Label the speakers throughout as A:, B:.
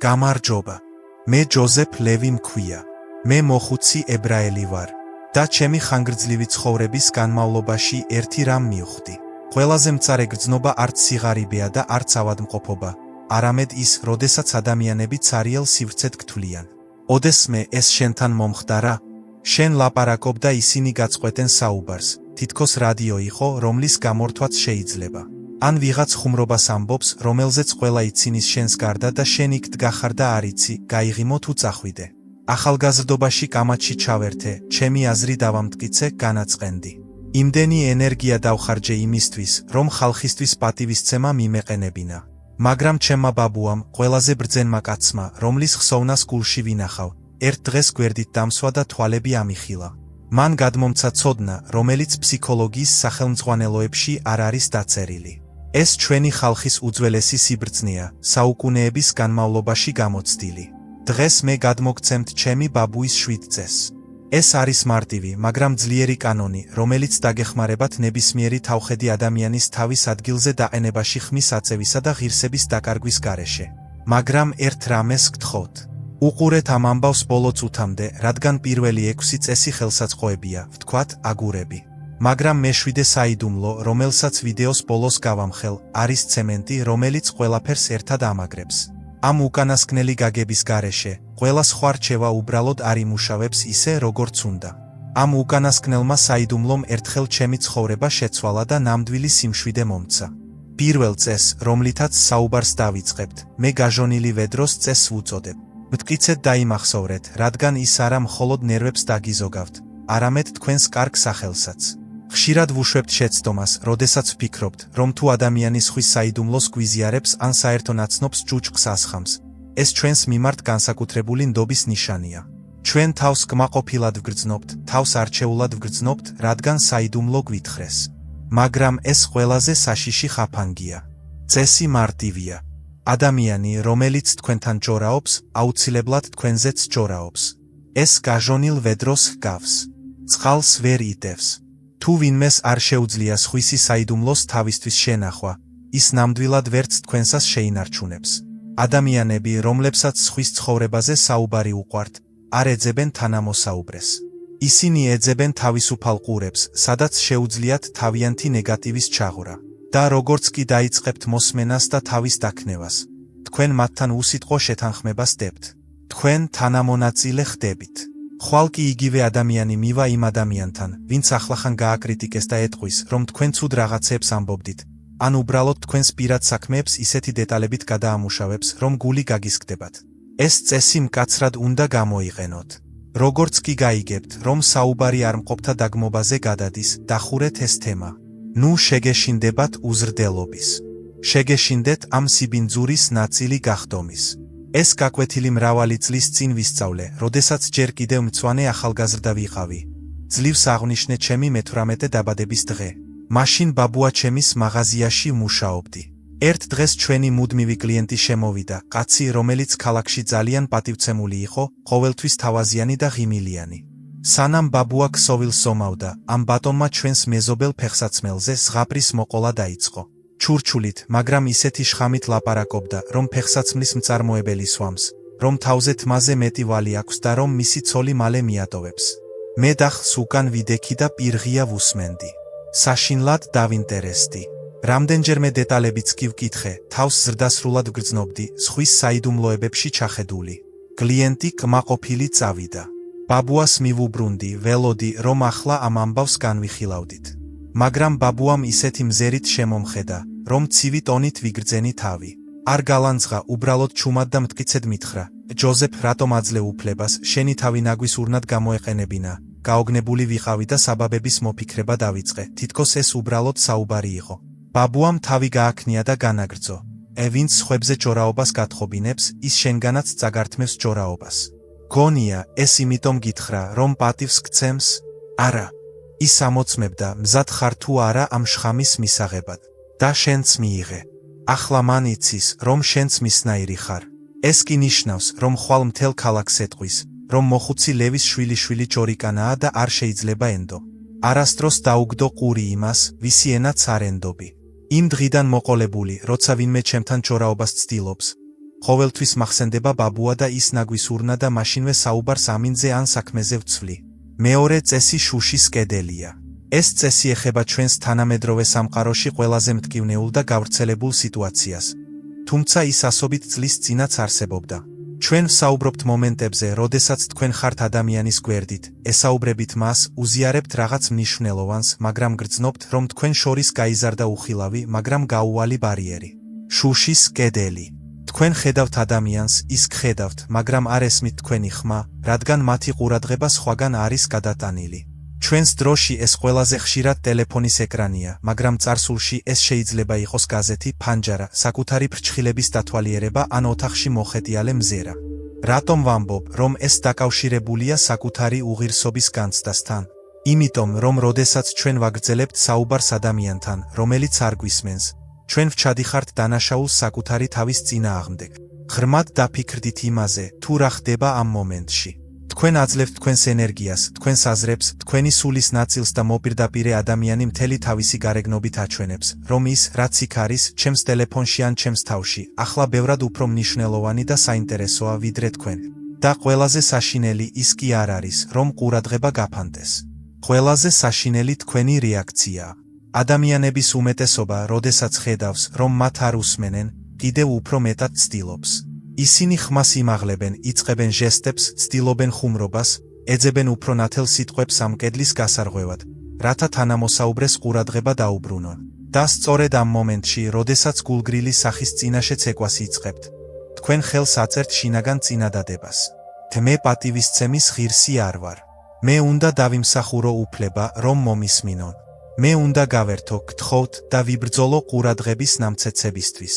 A: გამარჯობა. მე ჯოზეფ ლევი მქვია. მე მოხუცი ებრაელი ვარ. და ჩემი ხანგრძლივი ცხოვრების განმავლობაში ერთი რამ მივხვდი. ყველაზე მწარე გრძნობა არც სიღარიბეა და არც ავადმყოფობა, არამედ ის, როდესაც ადამიანები ცარიელ სივრცედ გთვლიან. ოდესმე ეს შენთან მომხდარა? შენ ლაპარაკობ და ისინი გაწყვეტენ საუბარს, თითქოს რადიო იყო, რომლის გამორთვაც შეიძლება. ან ვიღაც ხუმრობას ამბობს, რომელზეც ყველა იცინის შენს გარდა და შენ იქ დგახარ და არ იცი, გაიღიმო თუ წახვიდე. ახალგაზრდობაში კამათში ჩავერთე, ჩემი აზრი დავამტკიცე, განაწყენდი. იმდენი ენერგია დავხარჯე იმისთვის, რომ ხალხისთვის პატივისცემა მიმეყენებინა. მაგრამ ჩემმა ბაბუამ, ყველაზე ბრძენმა კაცმა, რომლის ხსოვნას გულში ვინახავ, ერთ დღეს გვერდით დამსვა და თვალები ამიხილა. მან გადმომცა ცოდნა, რომელიც ფსიქოლოგიის სახელმძღვანელოებში არ არის დაწერილი. ეს ჩვენი ხალხის უძველესი სიბრძნეა, საუკუნეების განმავლობაში გამოცდილი. დღეს მე გადმოგცემთ ჩემი ბაბუის 7 წესს. ეს არის მარტივი, მაგრამ ძლიერი კანონი, რომელიც დაგეხმარებათ ნებისმიერი თავხედი ადამიანის თავის ადგილზე დაყენებაში ხმის აწევისა და ღირსების დაკარგვის გარეშე. მაგრამ ერთ რამეს გთხოვთ. უყურეთ ამ ამბავს ბოლო წუთამდე, რადგან პირველი 6 წესი ხელსაწყოებია, ვთქვათ, აგურები. მაგრამ მეშვიდე საიდუმლო, რომელსაც ვიდეოს ბოლოს გავამხელ, არის ცემენტი, რომელიც ყველაფერს ერთად ამაგრებს. ამ უკანასკნელი გაგების გარეშე, ყველა სხვა რჩევა უბრალოდ არ იმუშავებს ისე, როგორც უნდა. ამ უკანასკნელმა საიდუმლომ ერთხელ ჩემი ცხოვრება შეცვალა და ნამდვილი სიმშვიდე მომცა. პირველ წესს, რომლითაც საუბარს დავიწყებთ, მე გაჟონილი ვედროს წესს ვუწოდებ. მტკიცედ დაიმახსოვრეთ, რადგან ის არა მხოლოდ ნერვებს დაგიზოგავთ, არამედ თქვენს კარგ სახელსაც. ხშირად ვუშვებთ შეცდომას, როდესაც ვფიქრობთ, რომ თუ ადამიანი სხვის საიდუმლოს გვიზიარებს ან საერთო ნაცნობს ჯუჯყს ასხამს, ეს ჩვენს მიმართ განსაკუთრებული ნდობის ნიშანია. ჩვენ თავს კმაყოფილად ვგრძნობთ, თავს არჩეულად ვგრძნობთ, რადგან საიდუმლო გვითხრეს. მაგრამ ეს ყველაზე საშიში ხაფანგია. წესი მარტივია. ადამიანი, რომელიც თქვენთან ჯორაობს, აუცილებლად თქვენზეც ჯორაობს. ეს გაჟონილ ვედროს ჰგავს. წყალს ვერ იტევს. თუ ვინმეს არ შეუძლია სხვისი საიდუმლოს თავისთვის შენახვა, ის ნამდვილად ვერც თქვენსას შეინარჩუნებს. ადამიანები, რომლებსაც სხვის ცხოვრებაზე საუბარი უყვართ, არ ეძებენ თანამოსაუბრეს. ისინი ეძებენ თავისუფალ ყურებს, სადაც შეუძლიათ თავიანთი ნეგატივის ჩაღვრა. და როგორც კი დაიწყებთ მოსმენას და თავის დაქნევას, თქვენ მათთან უსიტყვო შეთანხმებას დებთ. თქვენ თანამონაწილე ხდებით. ხვალ კი იგივე ადამიანი მივა იმ ადამიანთან, ვინც ახლახან გააკრიტიკეს და ეტყვის, რომ თქვენ ცუდ რაღაცებს ამბობდით, ან უბრალოდ თქვენს პირად საქმეებს ისეთი დეტალებით გადაამუშავებს, რომ გული გაგისკდებათ. ეს წესი მკაცრად უნდა გამოიყენოთ. როგორც კი გაიგებთ, რომ საუბარი არ მყოფთა დაგმობაზე გადადის, დახურეთ ეს თემა. ნუ შეგეშინდებათ უზრდელობის. შეგეშინდეთ ამ სიბინძურის ნაწილი გახდომის. ეს გაკვეთილი მრავალი წლის წინ ვისწავლე, როდესაც ჯერ კიდევ მწვანე ახალგაზრდა ვიყავი. ძლივს აღვნიშნე ჩემი მე-18 დაბადების დღე. მაშინ ბაბუა ჩემის მაღაზიაში მუშაობდი. ერთ დღეს ჩვენი მუდმივი კლიენტი შემოვიდა, კაცი, რომელიც ქალაქში ძალიან პატივცემული იყო, ყოველთვის თავაზიანი და ღიმილიანი. სანამ ბაბუა ქსოვილს ომავდა, ამ ბატონმა ჩვენს მეზობელ ფეხსაცმელზე ზღაპრის მოყოლა დაიწყო. ჩურჩულით, მაგრამ ისეთი შხამით ლაპარაკობდა, რომ ფეხსაცმლის მწარმოებელი სვამს, რომ თავზე თმაზე მეტი ვალი აქვს და რომ მისი ცოლი მალე მიატოვებს. მე დახს უკან ვიდექი და პირღია ვუსმენდი. საშინლად დავინტერესდი. რამდენჯერმე დეტალებიც კი ვკითხე, თავს ზრდასრულად ვგრძნობდი, სხვის საიდუმლოებებში ჩახედული. კლიენტი კმაყოფილი წავიდა. ბაბუას მივუბრუნდი, ველოდი, რომ ახლა ამ ამბავს განვიხილავდით. მაგრამ ბაბუამ ისეთი მზერით შემომხედა, რომ ცივი ტონით ვიგრძენი თავი. არ გალანძღა, უბრალოდ ჩუმად და მტკიცედ მითხრა, ჯოზეფ, რატომ აძლევ უფლებას, შენი თავი ნაგვისურნად გამოეყენებინა. გაოგნებული ვიყავი და საბაბების მოფიქრება დავიწყე, თითქოს ეს უბრალოდ საუბარი იყო. ბაბუამ თავი გააქნია და განაგრძო. ვინც სხვებზე ჯორაობას გათხოვინებს, ის შენგანაც წაგართმევს ჯორაობას. გონია, ეს იმიტომ გითხრა, რომ პატივს გცემს? არა. ის ამოწმებდა, მზად ხარ თუ არა ამ შხამის მისაღებად. და შენც მიიღე. ახლა მან იცის, რომ შენც მისნაირი ხარ. ეს კი ნიშნავს, რომ ხვალ მთელ ქალაქს ეტყვის, რომ მოხუცი ლევის შვილიშვილი ჯორიკანაა და არ შეიძლება ენდო. არასდროს დაუგდო ყური იმას, ვისი ენაც არ ენდობი. იმ დღიდან მოყოლებული, როცა ვინმე ჩემთან ჯორაობას ცდილობს, ყოველთვის მახსენდება ბაბუა და ის ნაგვის ურნა და მაშინვე საუბარს ამინძე ან საქმეზე ვცვლი. მეორე წესი შუშის კედელია. ეს წესი ეხება ჩვენს თანამედროვე სამყაროში ყველაზე მტკივნეულ და გავრცელებულ სიტუაციას. თუმცა ის ასობით წლის წინაც არსებობდა. ჩვენ ვსაუბრობთ მომენტებზე, როდესაც თქვენ ხართ ადამიანის გვერდით, ესაუბრებით მას, უზიარებთ რაღაც მნიშვნელოვანს, მაგრამ გრძნობთ, რომ თქვენ შორის გაიზარდა უხილავი, მაგრამ გაუვალი ბარიერი. შუშის კედელი. თქვენ ხედავთ ადამიანს, ის გხედავთ, მაგრამ არ ესმით თქვენი ხმა, რადგან მათი ყურადღება სხვაგან არის გადატანილი. ჩვენს დროში ეს ყველაზე ხშირად ტელეფონის ეკრანია, მაგრამ წარსულში ეს შეიძლება იყოს გაზეთი, ფანჯარა, საკუთარი ფრჩხილების დათვალიერება ან ოთახში მოხეტიალე მზერა. რატომ ვამბობ, რომ ეს დაკავშირებულია საკუთარი უღირსობის განცდასთან? იმიტომ, რომ როდესაც ჩვენ ვაგრძელებთ საუბარს ადამიანთან, რომელიც არ გვისმენს, ჩვენ ვჩადიხართ დანაშაულს საკუთარი თავის წინააღმდეგ. ღრმად დაფიქრდით იმაზე, თუ რა ხდება ამ მომენტში. თქვენ აძლევთ თქვენს ენერგიას, თქვენს აზრებს, თქვენი სულის ნაწილს და მოპირდაპირე ადამიანი მთელი თავისი გარეგნობით აჩვენებს, რომ ის, რაც იქ არის, ჩემს ტელეფონში ან ჩემს თავში, ახლა ბევრად უფრო მნიშვნელოვანი და საინტერესოა ვიდრე თქვენ. და ყველაზე საშინელი ის კი არ არის, რომ ყურადღება გაფანტეს. ყველაზე საშინელი თქვენი რეაქციაა. ადამიანების უმეტესობა, როდესაც ხედავს, რომ მათ არ უსმენენ, კიდევ უფრო მეტად ცდილობს. ისინი ხმას იმაღლებენ, იწყებენ ჟესტებს, ცდილობენ ხუმრობას, ეძებენ უფრო ნათელ სიტყვებს ამ კედლის გასარღვევად, რათა თანამოსაუბრეს ყურადღება დაუბრუნონ. და სწორედ ამ მომენტში, როდესაც გულგრილი სახის წინაშე ცეკვას იწყებთ, თქვენ ხელს აწერთ შინაგან წინადადებას. მე პატივისცემის ღირსი არ ვარ. მე უნდა დავიმსახურო უფლება, რომ მომისმინონ. მე უნდა გავერთო, გთხოვთ და ვიბრძოლო ყურადღების ნამცეცებისთვის.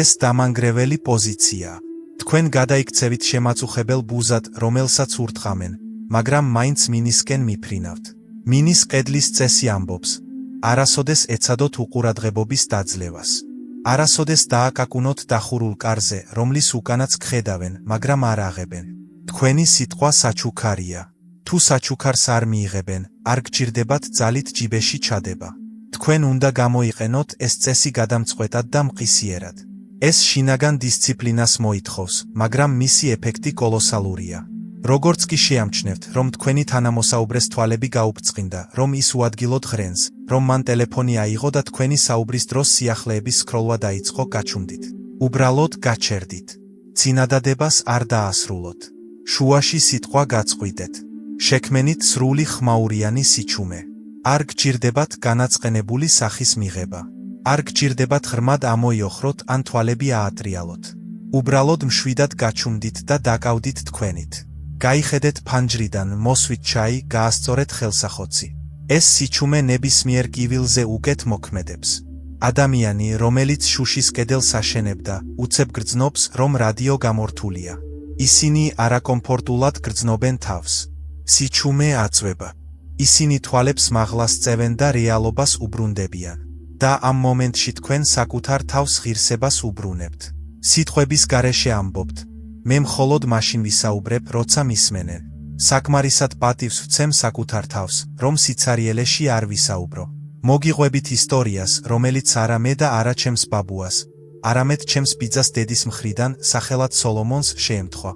A: ეს დამანგრეველი პოზიციაა. თქვენ გადაიქცევით შემაწუხებელ ბუზად, რომელსაც ურტყამენ, მაგრამ მაინც მინისკენ მიფრინავთ. მინის კედლის წესი ამბობს: არასოდეს ეცადოთ უყურადღებობის დაძლევას. არასოდეს დააკაკუნოთ დახურულ კარზე, რომლის უკანაც გხედავენ, მაგრამ არ აღებენ. თქვენი სიტყვა საჩუქარია. თუ საჩუქარს არ მიიღებენ, არ გჭირდებათ ძალით ჯიბეში ჩადება. თქვენ უნდა გამოიყენოთ ეს წესი გადამწყვეტად და მყისიერად. ეს შინაგან დისციპლინას მოითხოვს, მაგრამ მისი ეფექტი კოლოსალურია. როგორც კი შეამჩნევთ, რომ თქვენი თანამოსაუბრეს თვალები გაუბრწყინდა, რომ ის უადგილოდ ღრენს, რომ მან ტელეფონი აიღო და თქვენი საუბრის დროს სიახლეების სკროლვა დაიწყო, გაჩუმდით. უბრალოდ გაჩერდით. წინადადებას არ დაასრულოთ. შუაში სიტყვა გაწყვიდეთ. შექმენით სრული ხმაურიანი სიჩუმე. არ გჭირდებათ განაწყენებული სახის მიღება. არ გჭირდებათ ღრმად ამოიოხროთ ან თვალები აატრიალოთ. უბრალოდ მშვიდად გაჩუმდით და დაკავდით თქვენით. გაიხედეთ ფანჯრიდან, მოსვით ჩაი, გაასწორეთ ხელსახოცი. ეს სიჩუმე ნებისმიერ კივილზე უკეთ მოქმედებს. ადამიანი, რომელიც შუშის კედელს აშენებდა, უცებ გრძნობს, რომ რადიო გამორთულია. ისინი არაკომფორტულად გრძნობენ თავს. სიჩუმე აწვება. ისინი თვალებს მაღლას წევენ და რეალობას უბრუნდებიან. და ამ მომენტში თქვენ საკუთარ თავს ღირსებას უბრუნებთ. სიტყვების გარეშე ამბობთ: მე მხოლოდ მაშინ ვისაუბრებ, როცა მისმენენ. საკმარისად პატივს ვცემ საკუთარ თავს, რომ სიცარიელეში არ ვისაუბრო. მოგიყვებით ისტორიას, რომელიც არა მე და არა ჩემს ბაბუას, არამედ ჩემს ბიძას დედის მხრიდან, სახელად სოლომონს შეემთხვა.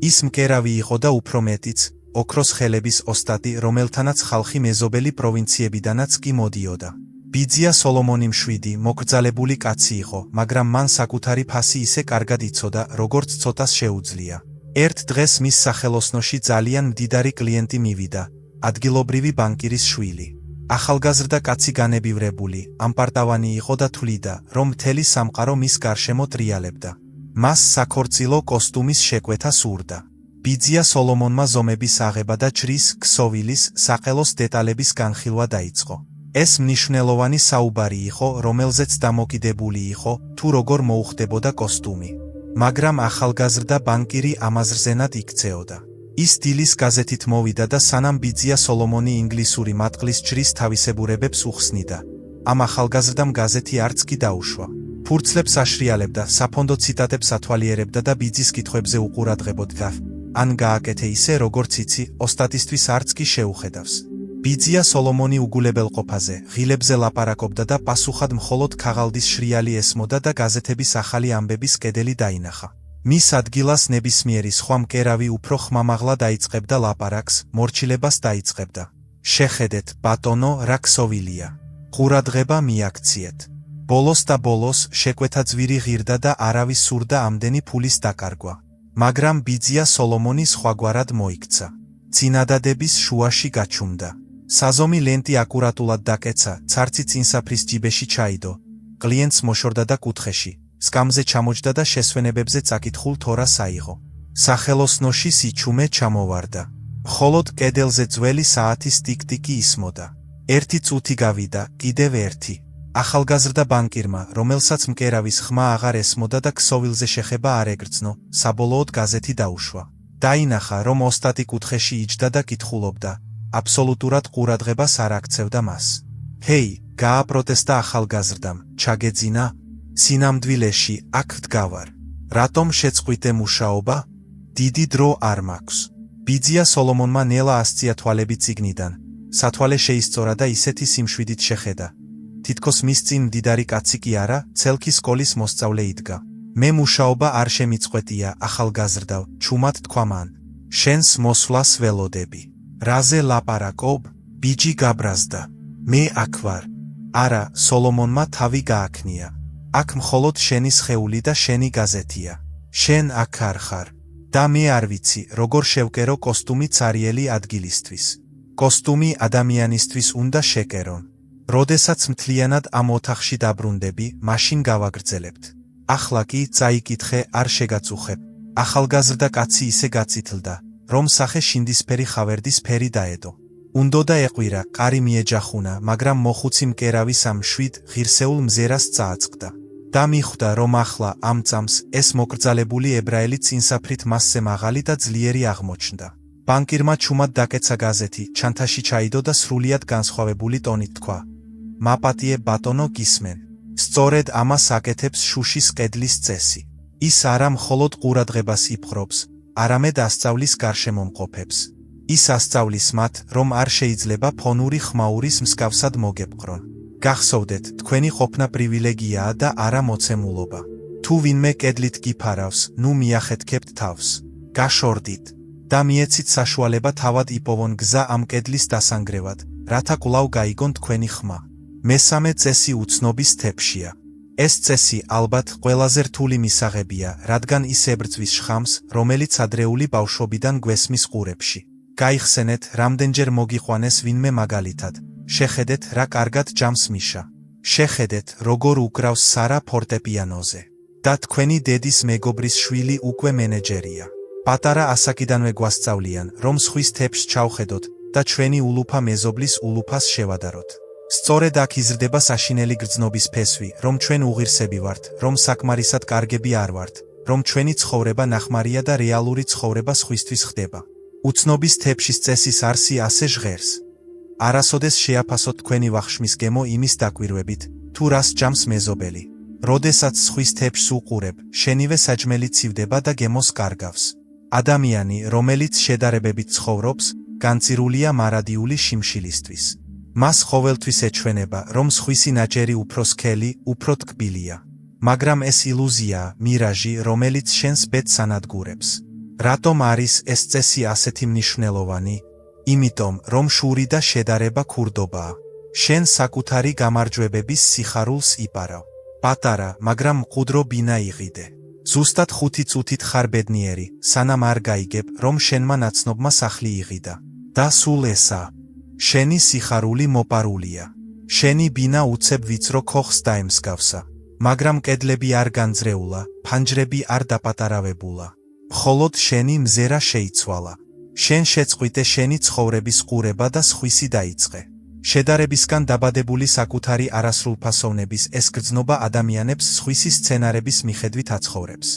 A: ის მკერავი იყო და უფრო მეტიც, ოქროს ხელების ოსტატი, რომელთანაც ხალხი მეზობელი პროვინციებიდანაც კი მოდიოდა. ბიძია სოლომონი მშვიდი, მოკრძალებული კაცი იყო, მაგრამ მან საკუთარი ფასი ისე კარგად იცოდა, როგორც ცოტას შეუძლია. ერთ დღეს მის სახელოსნოში ძალიან მდიდარი კლიენტი მივიდა, ადგილობრივი ბანკირის შვილი. ახალგაზრდა კაცი განებივრებული, ამპარტავანი იყო და თვლიდა, რომ მთელი სამყარო მის გარშემო ტრიალებდა. მას საქორწილო კოსტუმის შეკვეთა სურდა. ბიძია სოლომონმა ზომების აღება და ჯვრის, ქსოვილის, საყელოს დეტალების განხილვა დაიწყო. ეს მნიშვნელოვანი საუბარი იყო, რომელზეც დამოკიდებული იყო, თუ როგორ მოუხდებოდა კოსტუმი. მაგრამ ახალგაზრდა ბანკირი ამაზრზენად იქცეოდა. ის დილის გაზეთით მოვიდა და სანამ ბიძია სოლომონი ინგლისური მატყლის ჯვრის თავისებურებებს უხსნიდა. ამ ახალგაზრდამ გაზეთი არც კი დაუშვა. ფურცლებს აშრიალებდა, საფონდო ციტატებს ათვალიერებდა და ბიძის კითხვებზე უყურადღებობდა. ან გააკეთე ისე, როგორც იცი, ოსტატისთვის არც კი შეუხედავს. ბიძია სოლომონი უგულებელყოფაზე, ღილებზე ლაპარაკობდა და პასუხად მხოლოდ ქაღალდის შრიალი ესმოდა და გაზეთების ახალი ამბების კედელი დაინახა. მის ადგილას ნებისმიერი სხვა მკერავი უფრო ხმამაღლა დაიწყებდა ლაპარაკს, მორჩილებას დაიწყებდა. შეხედეთ, ბატონო, რა ქსოვილია. ყურადღება მიაქციეთ. ბოლოს და ბოლოს შეკვეთა ძვირი ღირდა და არავის სურდა ამდენი ფულის დაკარგვა. მაგრამ ბიძია სოლომონი სხვაგვარად მოიქცა. წინადადების შუაში გაჩუმდა. საზომი ლენტი აკურატულად დაკეცა, ცარცი წინსაფრის ჯიბეში ჩაიდო. კლიენტს მოშორდა და კუთხეში, სკამზე ჩამოჯდა და შესვენებებზე წაკითხულ თორას აიღო. სახელოსნოში სიჩუმე ჩამოვარდა. მხოლოდ კედელზე ძველი საათის ტიკ-ტიკი ისმოდა. ერთი წუთი გავიდა, კიდევ ერთი. ახალგაზრდა ბანკირმა, რომელსაც მკერავის ხმა აღარ ესმოდა და ქსოვილზე შეხება არ ეგრძნო, საბოლოოდ გაზეთი დაუშვა. დაინახა, რომ ოსტატი კუთხეში იჯდა და კითხულობდა. აბსოლუტურად ყურადღებას არ აქცევდა მას. ჰეი, გააპროტესტა ახალგაზრდამ, ჩაგეძინა? სინამდვილეში, აქ ვდგავარ. რატომ შეწყვიტე მუშაობა? დიდი დრო არ მაქვს. ბიძია სოლომონმა ნელა ასწია თვალები წიგნიდან. სათვალე შეისწორა და ისეთი სიმშვიდით შეხედა. თითქოს მის წინ მდიდარი კაცი კი არა, ცელქი სკოლის მოსწავლე იდგა. მე მუშაობა არ შემიწყვეტია, ახალგაზრდავ, ჩუმად თქვა მან. შენს მოსვლას ველოდები. რაზე ლაპარაკობ? ბიჯი გაბრაზდა. მე აქ ვარ. არა, სოლომონმა თავი გააქნია. აქ მხოლოდ შენი სხეული და შენი გაზეთია. შენ აქ არ ხარ. და მე არ ვიცი, როგორ შევკერო კოსტუმი цаრიელი ადგილისთვის. კოსტუმი ადამიანისთვის უნდა შეკერონ. როდესაც მთლიანად ამ ოთახში დაბრუნდები, მაშინ გავაგრძელებთ. ახლა კი წაიკითხე, არ შეგაწუხებ. ახალგაზრდა კაცი ისე გაწითლდა, რომ სახე შინდისფერი ხავერდის ფერი დაედო. უნდოდა ეყვირა, ყარი მიეჯახუნა, მაგრამ მოხუცი მკერავის ამ შვიდ, ღირსეულ მზერას წააწყდა. და მიხვდა, რომ ახლა ამ წამს ეს მოკრძალებული ებრაელი წინსაფრით მასზე მაღალი და ძლიერი აღმოჩნდა. ბანკირმა ჩუმად დაკეცა გაზეთი, ჩანთაში ჩაიდო და სრულიად განსხვავებული ტონით თქვა. მაპატიე ბატონო, გისმენ. სწორედ ამას აკეთებს შუშის კედლის წესი. ის არა მხოლოდ ყურადღებას იპყრობს, არამედ ასწავლის გარშემომყოფებს. ის ასწავლის მათ, რომ არ შეიძლება ფონური ხმაურის მსგავსად მოგეპყრონ. გახსოვდეთ, თქვენი ყოფნა პრივილეგიაა და არა მოცემულობა. თუ ვინმე კედლით გიფარავს, ნუ მიახეთქებთ თავს. გაშორდით. და მიეცით საშუალება თავად იპოვონ გზა ამ კედლის დასანგრევად, რათა კვლავ გაიგონ თქვენი ხმა. მესამე წესი უცნობის თეფშია. ეს წესი ალბათ ყველაზე რთული მისაღებია, რადგან ის ებრძვის შხამს, რომელიც ადრეული ბავშვობიდან გვესმის ყურებში. გაიხსენეთ, რამდენჯერ მოგიყვანეს ვინმე მაგალითად. შეხედეთ, რა კარგად ჯამს მიშა. შეხედეთ, როგორ უკრავს სარა ფორტეპიანოზე. და თქვენი დედის მეგობრის შვილი უკვე მენეჯერია. პატარა ასაკიდანვე გვასწავლიან, რომ სხვის თეფშს ჩავხედოთ და ჩვენი ულუფა მეზობლის ულუფას შევადაროთ. სწორედ აქ იზრდება საშინელი გრძნობის ფესვი, რომ ჩვენ უღირსები ვართ, რომ საკმარისად კარგები არ ვართ, რომ ჩვენი ცხოვრება ნახმარია და რეალური ცხოვრება სხვისთვის ხდება. უცნობის თეფშის წესის არსი ასე ჟღერს. არასოდეს შეაფასოთ თქვენი ვახშმის გემო იმის დაკვირვებით, თუ რას ჯამს მეზობელი. როდესაც სხვის თეფშს უყურებ, შენივე საჭმელი ცივდება და გემოს კარგავს. ადამიანი, რომელიც შედარებებით ცხოვრობს, განწირულია მარადიული შიმშილისთვის. მას ყოველთვის ეჩვენება, რომ სხვისი ნაჯერი უფრო სქელი, უფრო ტკბილია. მაგრამ ეს ილუზიაა, მირაჟი, რომელიც შენს ბედს ანადგურებს. რატომ არის ეს წესი ასეთი მნიშვნელოვანი? იმიტომ, რომ შური და შედარება ქურდობაა. შენ საკუთარი გამარჯვებების სიხარულს იპარავ. პატარა, მაგრამ მყუდრო ბინა იღიდე. ზუსტად 5 წუთით ხარ ბედნიერი, სანამ არ გაიგებ, რომ შენმა ნაცნობმა სახლი იღიდა. და სულ ესაა. შენი სიხარული მოპარულია. შენი ბინა უცებ ვიწრო ქოხს დაემსგავსა. მაგრამ კედლები არ განძრეულა, ფანჯრები არ დაპატარავებულა. მხოლოდ შენი მზერა შეიცვალა. შენ შეწყვიტე შენი ცხოვრების ყურება და სხვისი დაიწყე. შედარებისგან დაბადებული საკუთარი არასრულფასოვნების ეს გრძნობა ადამიანებს სხვისი სცენარების მიხედვით აცხოვრებს.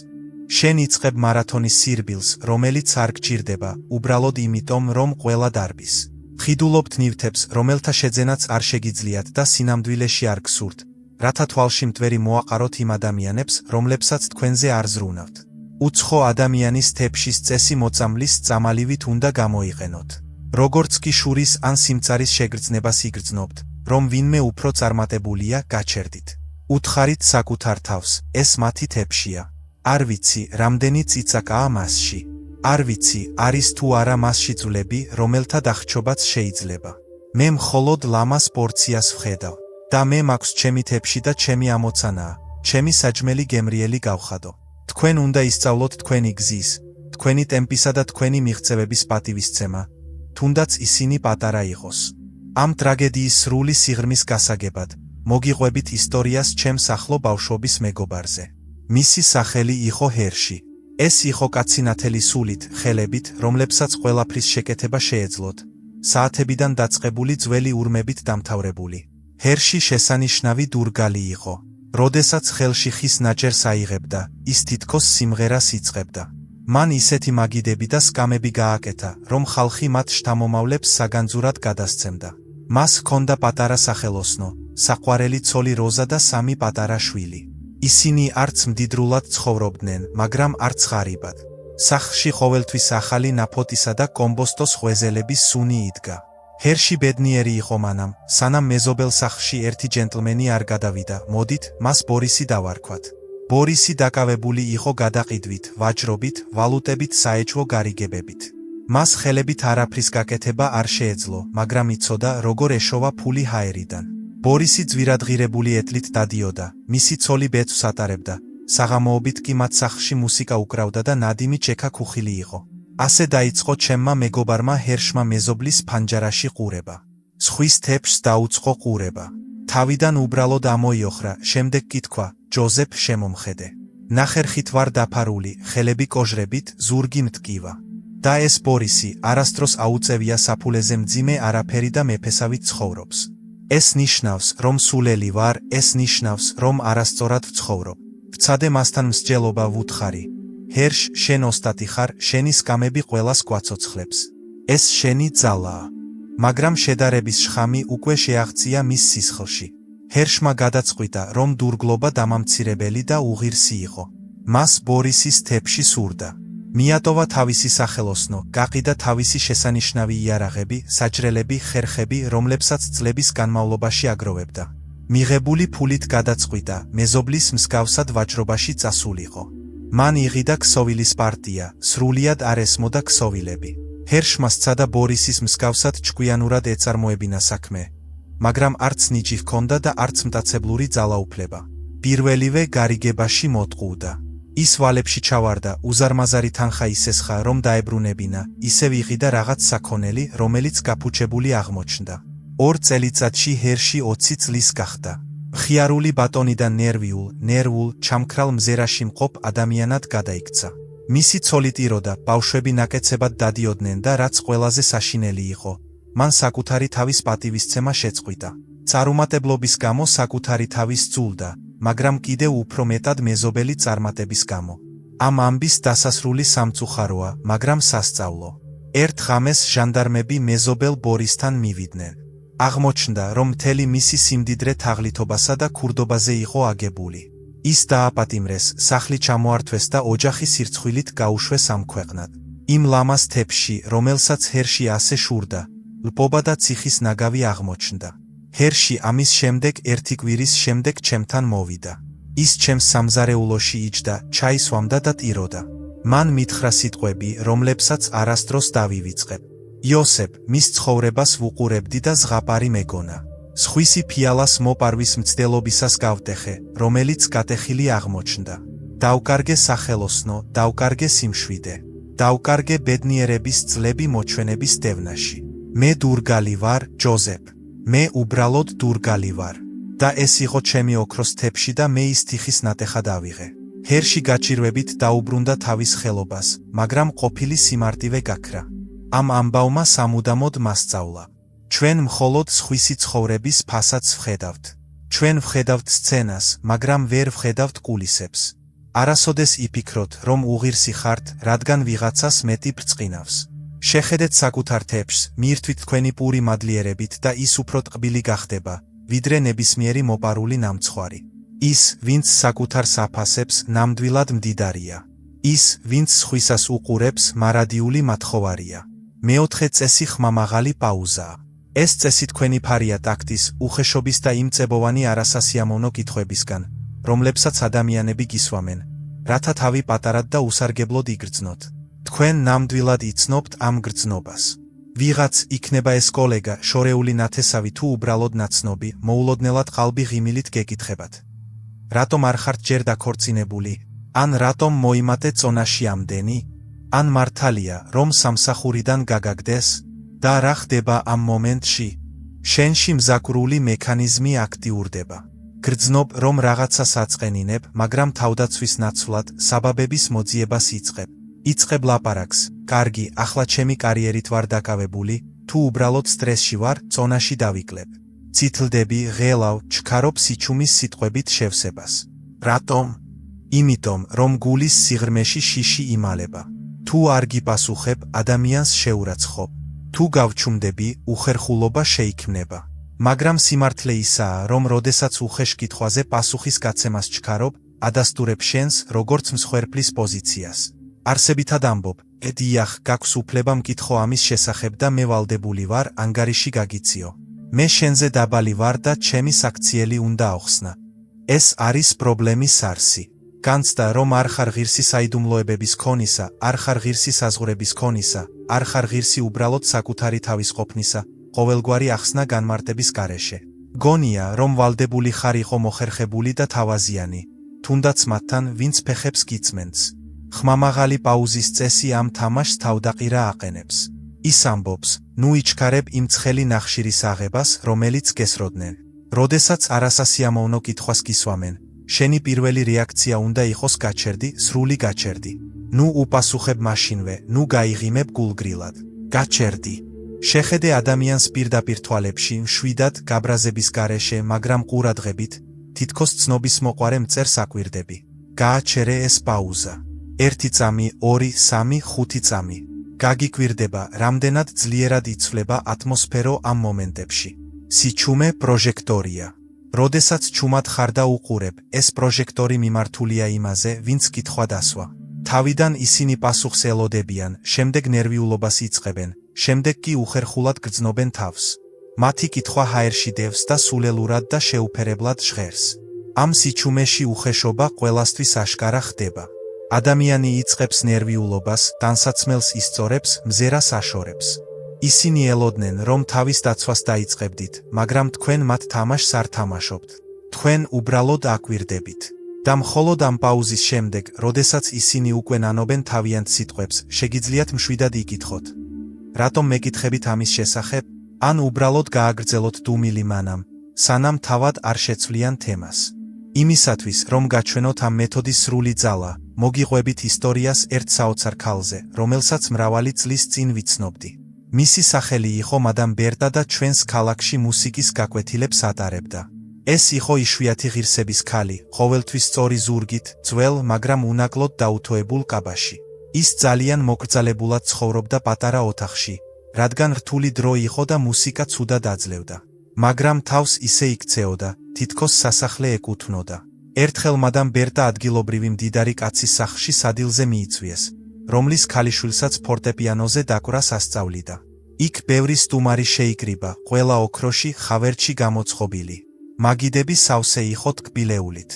A: შენ იწყებ მარათონის სირბილს, რომელიც არ გჭირდება, უბრალოდ იმიტომ, რომ ყველა დარბის. ხიდულობთ ნივთებს, რომელთა შეძენაც არ შეგიძლიათ და სინამდვილეში არ გსურთ, რათა თვალში მტვერი მოაყაროთ იმ ადამიანებს, რომლებსაც თქვენზე არ ზრუნავთ. უცხო ადამიანის თეფშის წესი მოწამლის წამალივით უნდა გამოიყენოთ. როგორც კი შურის ან სიმწარის შეგრძნებას იგრძნობთ, რომ ვინმე უფრო წარმატებულია, გაჩერდით. უთხარით საკუთარ თავს, ეს მათი თეფშია. არ ვიცი, რამდენი წიწაკაა მასში. არ ვიცი, არის თუ არა მასში ძვლები, რომელთა დახრჩობაც შეიძლება. მე მხოლოდ ლამას პორციას ვხედავ. და მე მაქვს ჩემი თეფში და ჩემი ამოცანაა, ჩემი საჭმელი გემრიელი გავხადო. თქვენ უნდა ისწავლოთ თქვენი გზის, თქვენი ტემპისა და თქვენი მიღწევების პატივისცემა, თუნდაც ისინი პატარა იყოს. ამ ტრაგედიის სრული სიღრმის გასაგებად, მოგიყვებით ისტორიას ჩემს ახლო ბავშვობის მეგობარზე. მისი სახელი იყო ჰერში. ეს იყო კაცი ნათელი სულით, ხელებით, რომლებსაც ყველაფრის შეკეთება შეეძლოთ, საათებიდან დაწყებული ძველი ურმებით დამთავრებული. ჰერში შესანიშნავი დურგალი იყო. როდესაც ხელში ხის ნაჭერს აიღებდა, ის თითქოს სიმღერას იწყებდა. მან ისეთი მაგიდები და სკამები გააკეთა, რომ ხალხი მათ შთამომავლებს საგანძურად გადასცემდა. მას ჰქონდა პატარა სახელოსნო, საყვარელი ცოლი როზა და 3 პატარა შვილი. ისინი არც მდიდრულად ცხოვრობდნენ, მაგრამ არც ღარიბად. სახლში ყოველთვის ახალი ნაფოტისა და კომბოსტოს ღვეზელების სუნი იდგა. ჰერში ბედნიერი იყო მანამ, სანამ მეზობელ სახლში ერთი ჯენტლმენი არ გადავიდა. მოდით, მას ბორისი დავარქვათ. ბორისი დაკავებული იყო გადაყიდვით, ვაჭრობით, ვალუტებით, საეჭვო გარიგებებით. მას ხელებით არაფრის გაკეთება არ შეეძლო, მაგრამ იცოდა, როგორ ეშოვა ფული ჰაერიდან. ბორისი ძვირადღირებული ეტლით დადიოდა, მისი ცოლი ბეწვს ატარებდა, საღამოობით კი მათ სახლში მუსიკა უკრავდა და ნადიმი ჩექა-ქუხილი იყო. ასე დაიწყო ჩემმა მეგობარმა ჰერშმა მეზობლის ფანჯარაში ყურება. ზღვის თეფშს დაუწყო ყურება. თავიდან უბრალოდ ამოიოხრა, შემდეგ კი თქვა, ჯოზეფ შემომხედე. ნახერხით ვარ დაფარული, ხელები კოჟრებით, ზურგი მტკივა. და ეს ბორისი, არასდროს აუწევია საფულეზე მძიმე არაფერი და მეფესავით ცხოვრობს. ეს ნიშნავს, რომ სულელი ვარ, ეს ნიშნავს, რომ არასწორად ვცხოვრობ. ვცადე მასთან მსჯელობა ვუთხარი. ჰერშ, შენ ოსტატი ხარ, შენი სკამები ყველას გვაცოცხლებს. ეს შენი ძალაა. მაგრამ შედარების შხამი უკვე შეაღწია მის სისხლში. ჰერშმა გადაწყვიტა, რომ დურგლობა დამამცირებელი და უღირსი იყო. მას ბორისის თეფში სურდა. მიატოვა თავისი სახელოსნო, გაყიდა თავისი შესანიშნავი იარაღები, საჭრელები, ხერხები, რომლებსაც წლების განმავლობაში აგროვებდა. მიღებული ფულით გადაწყვიტა, მეზობლის მსგავსად ვაჭრობაში წასულიყო. მან იღიდა ქსოვილის პარტია, სრულიად არ ესმოდა ქსოვილები. ჰერშმა სცადა ბორისის მსგავსად ჭკვიანურად ეწარმოებინა საქმე. მაგრამ არც ნიჭი ჰქონდა და არც მტაცებლური ძალაუფლება. პირველივე გარიგებაში მოტყუდა. ის ვალებში ჩავარდა, უზარმაზარი თანხა ისესხა, რომ დაებრუნებინა, ისევ იყიდა რაღაც საქონელი, რომელიც გაფუჩებული აღმოჩნდა. 2 წელიწადში ჰერში 20 წლის გახდა. მხიარული ბატონიდან ნერვულ, ჩამქრალ მზერაში მყოფ ადამიანად გადაიქცა. მისი ცოლი ტიროდა, ბავშვები ნაკეცებად დადიოდნენ და რაც ყველაზე საშინელი იყო, მან საკუთარი თავის პატივისცემა შეწყვიტა. წარუმატებლობის გამო საკუთარი თავის ძულდა, მაგრამ კიდევ უფრო მეტად მეზობელი წარმატების გამო. ამ ამბის დასასრული სამწუხაროა, მაგრამ სასწავლო. ერთ ღამეს ჟანდარმები მეზობელ ბორისთან მივიდნენ. აღმოჩნდა, რომ მთელი მისი სიმდიდრე თაღლითობასა და ქურდობაზე იყო აგებული. ის დააპატიმრეს, სახლი ჩამოართვეს და ოჯახი სირცხვილით გაუშვეს ამ ქვეყნად. იმ ლამას თეფში, რომელსაც ჰერში ასე შურდა, ლპობა და ციხის ნაგავი აღმოჩნდა. ჰერში ამის შემდეგ ერთი კვირის შემდეგ ჩემთან მოვიდა. ის ჩემს სამზარეულოში იჯდა, ჩაის ვამდა და ტიროდა. მან მითხრა სიტყვები, რომლებსაც არასდროს დავივიწყებ. იოსებ, მის ცხოვრებას ვუყურებდი და ზღაპარი მეგონა. სხვისი ფიალას მოპარვის მცდელობისას გავტეხე, რომელიც გატეხილი აღმოჩნდა. დავკარგე სახელოსნო, დავკარგე სიმშვიდე. დავკარგე ბედნიერების წლები მოჩვენების დევნაში. მე დურგალი ვარ, ჯოზეფ. მე უბრალოდ დურგალი ვარ. და ეს იყო ჩემი ოქროს თეფში და მე ის თიხის ნატეხად ავიღე. ჰერში გაჭირვებით დაუბრუნდა თავის ხელობას, მაგრამ ყოფილი სიმარტივე გაქრა. ამ ამბავმა სამუდამოდ მასწავლა. ჩვენ მხოლოდ სხვისი ცხოვრების ფასადს ვხედავთ. ჩვენ ვხედავთ სცენას, მაგრამ ვერ ვხედავთ კულისებს. არასოდეს იფიქროთ, რომ უღირსი ხართ, რადგან ვიღაცას მეტი ბრწყინავს. შეხედეთ საკუთარ თეფს, მიირთვით თქვენი პური მადლიერებით და ის უფრო ტყბილი გახდება, ვიდრე ნებისმიერი მოპარული ნამცხვარი. ის, ვინც საკუთარ საფასებს, ნამდვილად მდიდარია. ის, ვინც სხვისას უყურებს, მარადიული მათხოვარია. მეოთხე წესი ხმამაღალი პაუზაა. ეს წესი თქვენი ფარია ტაქტის, უხეშობის და იმ წებოვანი არასასიამოვნო კითხვებისგან, რომლებსაც ადამიანები გისვამენ. რათა თავი პატარად და უსარგებლოდ იგრძნოთ. თქვენ ნამდვილად იცნობთ ამ გრძნობას. ვიღაც იქნება ეს კოლეგა, შორეული ნათესავი თუ უბრალოდ ნაცნობი, მოულოდნელად ყალბი ღიმილით გეკითხებათ. რატომ არ ხართ ჯერ დაქორწინებული? ან რატომ მოიმატე წონაში ამდენი? ან მართალია, რომ სამსახურიდან გაგაგდეს? და რა ხდება ამ მომენტში? შენში მზაკვრული მექანიზმი აქტიურდება. გრძნობ, რომ რაღაცას აწყენინებ, მაგრამ თავდაცვის ნაცვლად საბაბების მოძიებას იწყებ. იწყებ ლაპარაკს, კარგი, ახლა ჩემი კარიერით ვარ დაკავებული, თუ უბრალოდ სტრესში ვარ, წონაში დავიკლებ. წითლდები, ღელავ, ჩქარობ სიჩუმის სიტყვებით შევსებას. რატომ? იმიტომ, რომ გულის სიღრმეში შიში იმალება. თუ არ გიპასუხებ, ადამიანს შეურაცხყოფ. თუ გავჩუმდები, უხერხულობა შეიქმნება. მაგრამ სიმართლე ისაა, რომ როდესაც უხეშ კითხვაზე პასუხის გაცემას ჩქარობ, ადასტურებ შენს, როგორც მსხვერპლის პოზიციას. არსებითად ამბობ, დიახ, გაქვს უფლება მკითხო ამის შესახებ და მე ვალდებული ვარ ანგარიში გაგიციო. მე შენზე დაბალი ვარ და ჩემი საქციელი უნდა აუხსნა. ეს არის პრობლემის არსი. განცდა, რომ არ ხარ ღირსი საიდუმლოებების ქონისა, არ ხარ ღირსი საზღვრების ქონისა, არ ხარ ღირსი უბრალოდ საკუთარი თავის ყოფნისა, ყოველგვარი ახსნა განმარტების გარეშე. გონია, რომ ვალდებული ხარ იყო მოხერხებული და თავაზიანი, თუნდაც მათთან, ვინც ფეხებს გიწმენდს. ხმამაღალი პაუზის წესი ამ თამაშს თავდაყირა აყენებს. ის ამბობს, ნუ იჩქარებ იმ ცხელი ნახშირის აღებას, რომელიც გესროდნენ. როდესაც არასასიამოვნო კითხვას გისვამენ, შენი პირველი რეაქცია უნდა იყოს გაჩერდი, სრული გაჩერდი. ნუ უპასუხებ მაშინვე, ნუ გაიღიმებ გულგრილად. გაჩერდი. შეხედე ადამიანს პირდაპირ თვალებში, მშვიდად, გაბრაზების გარეშე, მაგრამ ყურადღებით, თითქოს ცნობის მოყვარე მწერს აკვირდები. გააჩერე ეს პაუზა. 1 წამი, 2, 3, 5 წამი. გაგიკვირდება, რამდენად ძლიერად იცვლება ატმოსფერო ამ მომენტებში. სიჩუმე პროჟექტორია. როდესაც ჩუმად ხარ და უყურებ, ეს პროჟექტორი მიმართულია იმაზე, ვინც კითხვა დასვა. თავიდან ისინი პასუხს ელოდებიან, შემდეგ ნერვიულობას იწყებენ, შემდეგ კი უხერხულად გრძნობენ თავს. მათი კითხვა ჰაერში დევს და სულელურად და შეუფერებლად ჟღერს. ამ სიჩუმეში უხეშობა ყველასთვის აშკარა ხდება. ადამიანი იწყებს ნერვიულობას, ტანსაცმელს ისწორებს, მზერას აშორებს. ისინი ელოდნენ, რომ თავის დაცვას დაიწყებდით, მაგრამ თქვენ მათ თამაშს არ თამაშობთ. თქვენ უბრალოდ აკვირდებით. და მხოლოდ ამ პაუზის შემდეგ, როდესაც ისინი უკვე ნანობენ თავიანთ სიტყვებს, შეგიძლიათ მშვიდად იკითხოთ. რატომ მეკითხებით ამის შესახებ? ან უბრალოდ გააგრძელოთ დუმილი მანამ, სანამ თავად არ შეცვლიან თემას. იმისათვის, რომ გაჩვენოთ ამ მეთოდის სრული ძალა, მოგიყვებით ისტორიას ერთ საოცარ ქალზე, რომელსაც მრავალი წლის წინ ვიცნობდი. მისი სახელი იყო მადამ ბერტა და ჩვენს ქალაქში მუსიკის გაკვეთილებს ატარებდა. ეს იყო იშვიათი ღირსების ქალი, ყოველთვის სწორი ზურგით, ძველ, მაგრამ უნაკლოდ დაუთოებულ კაბაში. ის ძალიან მოკრძალებულად ცხოვრობდა პატარა ოთახში, რადგან რთული დრო იყო და მუსიკა ცუდად აძლევდა. მაგრამ თავს ისე იქცეოდა, თითქოს სასახლე ეკუთვნოდა. ერთხელ მადამ ბერტა ადგილობრივი მდიდარი კაცის სახლში სადილზე მიიწვიეს, რომლის ქალიშვილსაც ფორტეპიანოზე დაკვრას ასწავლიდა. იქ ბევრი სტუმარი შეიკრიბა, ყველა ოქროში, ხავერჩი გამოწყობილი. მაგიდები სავსე იყო ტკბილეულით.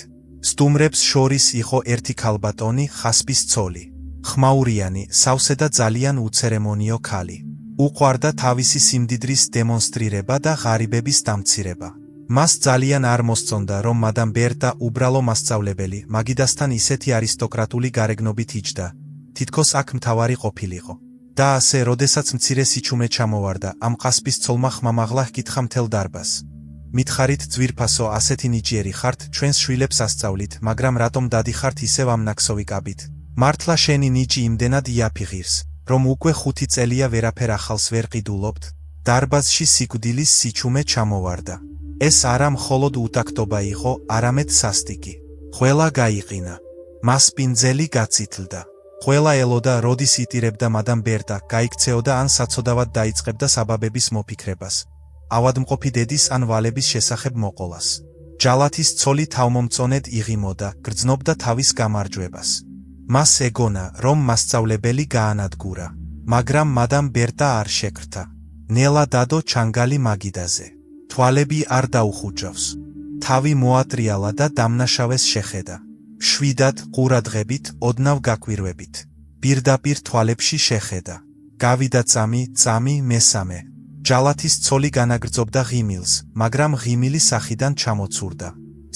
A: სტუმრებს შორის იყო ერთი ქალბატონი, ხასპის ცოლი. ხმაურიანი, სავსე და ძალიან უცერემონიო ქალი. უყვარდა თავისი სიმდიდრის დემონსტრირება და ღარიბების დამცირება. მას ძალიან არ მოსწონდა, რომ მადამ ბერტა უბრალო მასწავლებელი, მაგიდასთან ისეთი არისტოკრატული გარეგნობით იჯდა, თითქოს აქ მთავარი ყოფილიყო. და ასე, როდესაც მცირე სიჩუმე ჩამოვარდა, ამ ყასპის ცოლმა ხმამაღლა ჰკითხა მთელ დარბაზს. მითხარით ძვირფასო, ასეთი ნიჭიერი ხართ, ჩვენს შვილებს ასწავლით, მაგრამ რატომ დადიხართ ისევ ამ ნაქსოვი კაბით? მართლა შენი ნიჭი იმდენად იაფი ღირს, რომ უკვე 5 წელია ვერაფერ ახალს ვერ ყიდულობთ. დარბაზში სიკვდილის სიჩუმე ჩამოვარდა. ეს არა მხოლოდ უტაქტობა იყო, არამედ სასტიკი. ყველა გაიყინა. მასპინძელი გაწითლდა. ყველა ელოდა, როდის იტირებდა მადამ ბერტა, გაიქცეოდა ან საცოდავად დაიწყებდა საბაბების მოფიქრებას. ავადმყოფი დედის ან ვალების შესახებ მოყოლას. ჯალათის ცოლი თავმომწონედ იღიმოდა, გრძნობდა თავის გამარჯვებას. მას ეგონა, რომ მასწავლებელი გაანადგურა. მაგრამ მადამ ბერტა არ შეკრთა. ნელა დადო ჩანგალი მაგიდაზე. თვალები არ დაუხუჯავს. თავი მოატრიალა და დამნაშავეს შეხედა. შვიდად ყურადღებით, ოდნავ გაკვირვებით. პირდაპირ თვალებში შეხედა. გავიდა წამი, მესამე. ჯალათის ცოლი განაგრძობდა ღიმილს, მაგრამ ღიმილი სახიდან ჩამოცურდა.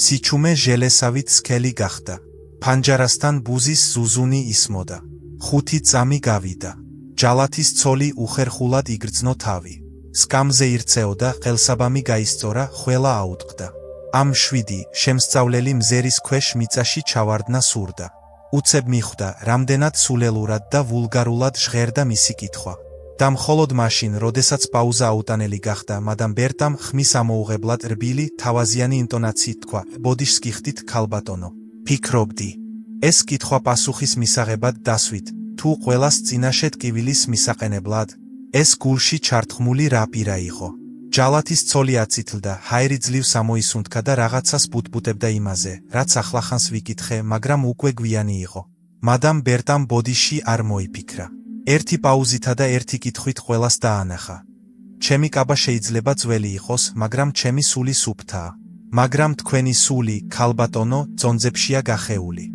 A: სიჩუმე ჟელესავით სქელი გახდა. ფანჯარასთან ბუზის ზუზუნი ისმოდა. 5 წამი გავიდა. ჯალათის ცოლი უხერხულად იგრძნო თავი. სკამზე ირწეოდა, ყელსაბამი გაისწორა, ხველა აუტყდა. ამ 7 შემსწავლელი მზერის ქვეშ მიწაში ჩავარდნა სურდა. უცებ მიხვდა, რამდენად სულელურად და ვულგარულად ჟღერდა მისი კითხვა. და მხოლოდ მაშინ, როდესაც პაუზა აუტანელი გახდა, მადამ ბერტამ ხმის ამოუღებლად რბილი, თავაზიანი ინტონაციით თქვა: ბოდიშს გიხდით, ქალბატონო. ფიქრობდი. ეს კითხვა პასუხის მისაღებად დასვით, თუ ყველას წინაშე ტკივილის მისაყენებლად. ეს გულში ჩართხმული რა პირა იყო. ჯალათის ცოლი აწითლდა, ჰაერი ძლივს ამოისუნთქა და რაღაცას ბუტბუტებდა იმაზე, რაც ახლახანს ვიკითხე, მაგრამ უკვე გვიანი იყო. მადამ ბერტამ ბოდიში არ მოიფიქრა. ერთი პაუზითა და ერთი კითხვით ყველას დაანახა. ჩემი კაბა შეიძლება ძველი იყოს, მაგრამ ჩემი სული სუფთაა. მაგრამ თქვენი სული, ქალბატონო, წონძებშია გახეული.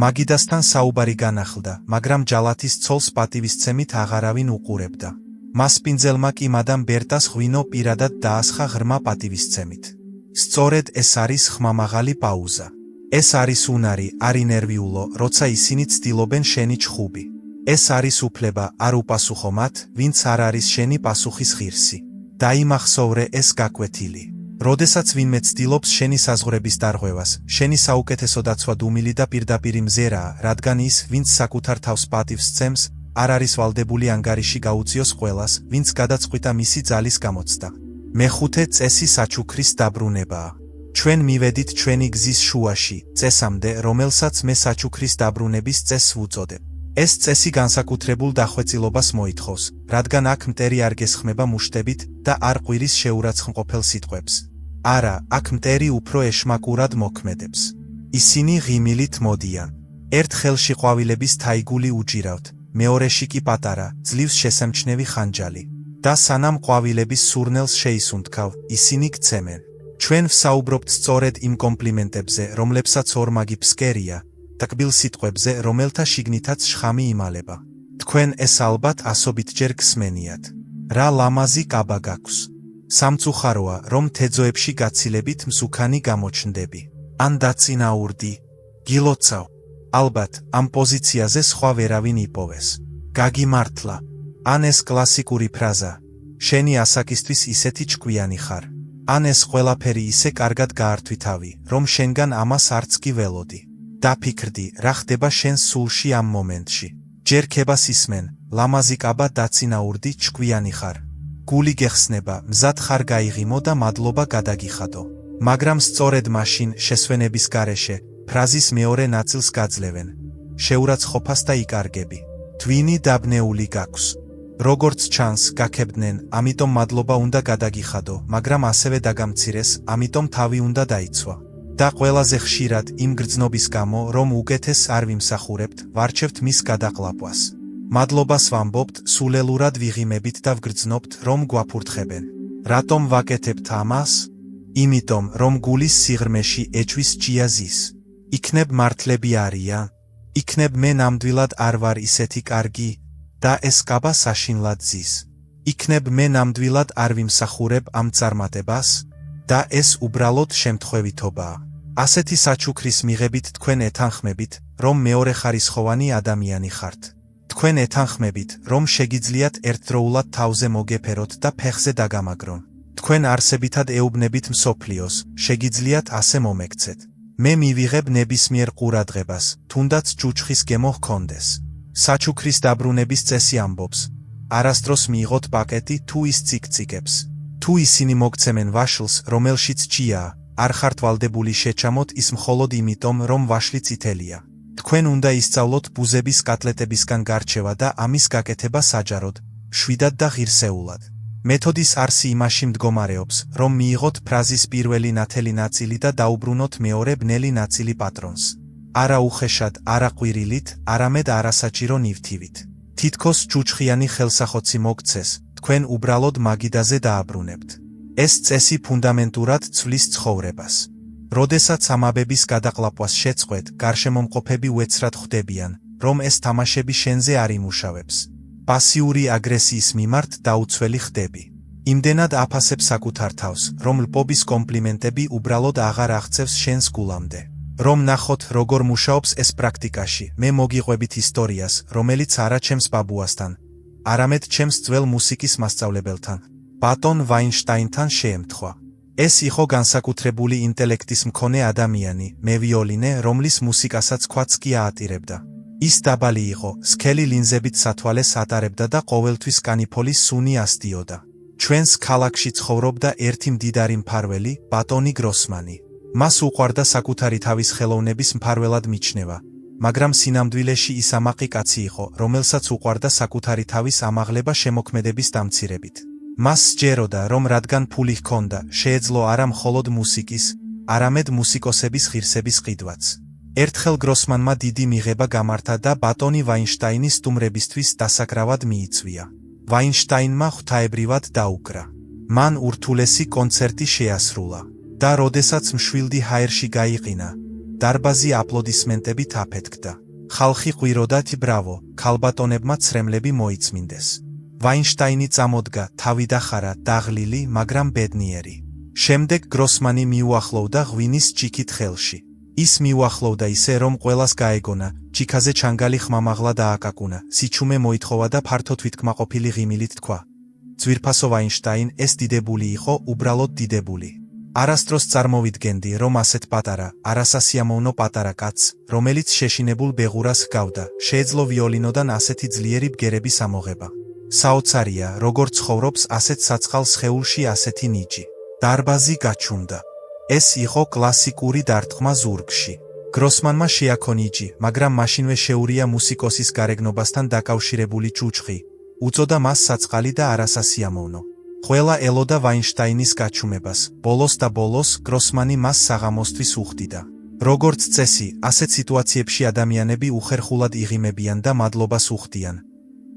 A: მაგიდასთან საუბარი განახლდა, მაგრამ ჯალათის ცოლს პატივისცემით აღარავინ უყურებდა. მასპინძელმა კი მადამ ბერტას ღვინო პირადად დაასხა ღრმა პატივისცემით. სწორედ ეს არის ხმამაღალი პაუზა. ეს არის უნარი, არი ნერვიულო, როცა ისინი ცდილობენ შენი ჩხუბი. ეს არის უფლება, არ უპასუხო მათ, ვინც არ არის შენი პასუხის ღირსი. დაიმახსოვრე ეს გაკვეთილი. როდესაც ვინმე ცდილობს შენი საზღვრების დარღვევას, შენი საუკეთესო დაცვა დუმილი და პირდაპირი მზერაა, რადგან ის, ვინც საკუთარ თავს პატივს სცემს, არ არის ვალდებული ანგარიში გაუწიოს ყველას, ვინც გადაწყვიტა მისი ძალის გამოცდა. მეხუთე წესი საჩუქრის დაბრუნებაა. ჩვენ მივედით ჩვენი გზის შუაში, წესამდე, რომელსაც მე საჩუქრის დაბრუნების წესს ვუწოდებ. ეს წესი განსაკუთრებულ დახვეწილობას მოითხოვს, რადგან აქ მტერი არ გესხმება მუშტებით და არ ყვირის შეურაცხმყოფელ სიტყვებს. არა, აქ მტერი უფრო ეშმაკურად მოქმედებს. ისინი ღიმილით მოდიან. ერთ ხელში ყვავილების თაიგული უჭირავთ, მეორეში კი პატარა, ძლივს შესამჩნევი ხანჯალი. და სანამ ყვავილების სურნელს შეისუნთქავ, ისინი გცემენ. ჩვენ ვსაუბრობთ სწორედ იმ კომპლიმენტებზე, რომლებსაც ორმაგი ფსკერია, ტკბილ სიტყვებზე, რომელთა შიგნითაც შხამი იმალება. თქვენ ეს ალბათ ასობითჯერ გსმენიათ. რა ლამაზი კაბა გაქვს. სამწუხაროა, რომ თეძოებში გაცილებით მსუქანი გამოჩნდები. ან დაწინაურდი. გილოცავ. ალბათ, ამ პოზიციაზე სხვა ვერავინ იპოვეს. გაგიმართლა. ან ეს კლასიკური ფრაზა. შენი ასაკისთვის ისეთი ჭკვიანი ხარ. ან ეს ყველაფერი ისე კარგად გაართვითავი, რომ შენგან ამას არც კი ველოდი. დაფიქრდი, რა ხდება შენს სულში ამ მომენტში. ჯერ ქებას ისმენ, ლამაზი კაბა დაწინაურდი, ჭკვიანი ხარ. გული გეხსნება, მზად ხარ გაიღიმო და მადლობა გადაგიხადო. მაგრამ სწორედ მაშინ, შესვენების გარეშე, ფრაზის მეორე ნაწილს გაძლევენ. შეურაცხყოფას და იკარგები. twini დაბნეული გაქვს. როგორც ჩანს, გაქებდნენ, ამიტომ მადლობა უნდა გადაგიხადო, მაგრამ ასევე დაგამცირეს, ამიტომ თავი უნდა დაიცვა. და ყველაზე ხშირად იმ გრძნობის გამო, რომ უკეთეს არ ვიმსახურებთ, ვარჩევთ მის გადაყლაპვას. მადლობას ვამბობთ, სულელურად ვიღიმებით და ვგრძნობთ, რომ გვაფურთხებენ. რატომ ვაკეთებთ ამას? იმიტომ, რომ გულის სიღრმეში ეჭვის ჭია ზის. იქნებ მართლები არიან. იქნებ მე ნამდვილად არ ვარ ისეთი კარგი და ეს კაბა საშინლად ზის. იქნებ მე ნამდვილად არ ვიმსახურებ ამ წარმატებას და ეს უბრალოდ შემთხვევითობაა. ასეთი საჩუქრის მიღებით თქვენ ეთანხმებით, რომ მეორეხარისხოვანი ადამიანი ხართ. თქვენ ეთანხმებით, რომ შეგიძლიათ ერთდროულად თავზე მოგეფეროთ და ფეხზე დაგამაგრონ. თქვენ არსებითად ეუბნებით მსოფლიოს, შეგიძლიათ ასე მომექცეთ. მე მივიღებ ნებისმიერ ყურადღებას, თუნდაც ჭუჭხის გემო ჰქონდეს. საჩუქრის დაბრუნების წესი ამბობს. არასდროს მიიღოთ პაკეტი, თუ ის ციკციკებს. თუ ისინი მოგცემენ ვაშლს, რომელშიც ჭიაა, არ ხართ ვალდებული შეჩამოთ ის მხოლოდ იმიტომ, რომ ვაშლი წითელია. თქვენ უნდა ისწავლოთ ბუზების კატლეტებისგან გარჩევა და ამის გაკეთება საჯაროდ, შვიდად და ღირსეულად. მეთოდის არსი იმაში მდგომარეობს, რომ მიიღოთ ფრაზის პირველი ნათელი ნაწილი და დაუბრუნოთ მეორე ბნელი ნაწილი პატრონს. არა უხეშად, არა ყვირილით, არამედ არასაჭირო ნივთივით. თითქოს ჭუჭხიანი ხელსახოცი მოგცეს, თქვენ უბრალოდ მაგიდაზე დააბრუნებთ. ეს წესი ფუნდამენტურად ცვლის ცხოვრებას. როდესაც ამაბების გადაყლაპვას შეწყვეტ, გარშემომყოფები უეცრად ხვდებიან, რომ ეს თამაშები შენზე არ იმუშავებს. პასიური აგრესიის მიმართ დაუცველი ხდები. იმდენად აფასებ საკუთარ თავს, რომ ლპობის კომპლიმენტები უბრალოდ აღარ აღწევს შენს გულამდე. რომ ნახოთ, როგორ მუშაობს ეს პრაქტიკაში, მე მოგიყვებით ისტორიას, რომელიც არა ჩემს ბაბუასთან, არამედ ჩემს ძველ მუსიკის მასწავლებელთან, ბატონ ვაინშტაინთან შეემთხვა. ეს იყო განსაკუთრებული ინტელექტის მქონე ადამიანი, მევიოლინე, რომლის მუსიკასაც ქვაც კი აატირებდა. ის დაბალი იყო, სქელი ლინზებით სათვალეს ატარებდა და ყოველთვის კანიფოლის სუნი ასდიოდა. ჩვენს ქალაქში ცხოვრობდა ერთი მდიდარი მფარველი, ბატონი გროსმანი. მას უყვარდა საკუთარი თავის ხელოვნების მფარველად მიჩნევა, მაგრამ სინამდვილეში ის ამაყი კაცი იყო, რომელსაც უყვარდა საკუთარი თავის ამაღლება შემოქმედების დამცირებით. მას სჯეროდა, რომ რადგან ფული ჰქონდა, შეეძლო არა მხოლოდ მუსიკის, არამედ მუსიკოსების ღირსების ყიდვაც. ერთხელ გროსმანმა დიდი მიღება გამართა და ბატონი ვაინშტაინის სტუმრებისთვის დასაკრავად მიიწვია. ვაინშტაინმა ღვთაებრივად დაუკრა. მან ურთულესი კონცერტი შეასრულა და როდესაც მშვილდი ჰაერში გაიყინა, დარბაზი აპლოდისმენტებით აფეთქდა. ხალხი ყვიროდა ბრავო, ქალბატონებმა ცრემლები მოიწმინდეს. ვაინშტაინი წამოდგა, თავი დახარა, დაღლილი, მაგრამ ბედნიერი. შემდეგ გროსმანი მიუახლოვდა ღვინის ჭიქით ხელში. ის მიუახლოვდა ისე, რომ ყველას გაეგონა, ჭიქაზე ჩანგალი ხმამაღლა დააკაკუნა, სიჩუმე მოითხოვა და ფართო თვითკმაყოფილი ღიმილით თქვა: ძვირფასო ვაინშტაინ, ეს დიდებული იყო, უბრალოდ დიდებული. არასდროს წარმოვიდგენდი, რომ ასეთ პატარა, არასასიამოვნო პატარა კაცს, რომელიც შეშინებულ ბეღურას ჰგავდა, შეეძლო ვიოლინოდან ასეთი ძლიერი ბგერების ამოღება. საოცარია, როგორ ცხოვრობს ასეთ საწყალ სხეულში ასეთი ნიჭი. დარბაზი გაჩუმდა. ეს იყო კლასიკური დარტყმა ზურგში. გროსმანმა შეაქო ნიჭი, მაგრამ მაშინვე შეურია მუსიკოსის გარეგნობასთან დაკავშირებული ჭუჭხი. უწოდა მას საწყალი და არასასიამოვნო. ყველა ელოდა ვაინშტაინის გაჩუმებას, ბოლოს და ბოლოს გროსმანი მას საღამოსთვის უხდიდა. როგორც წესი, ასეთ სიტუაციებში ადამიანები უხერხულად იღიმებიან და მადლობას უხდიან.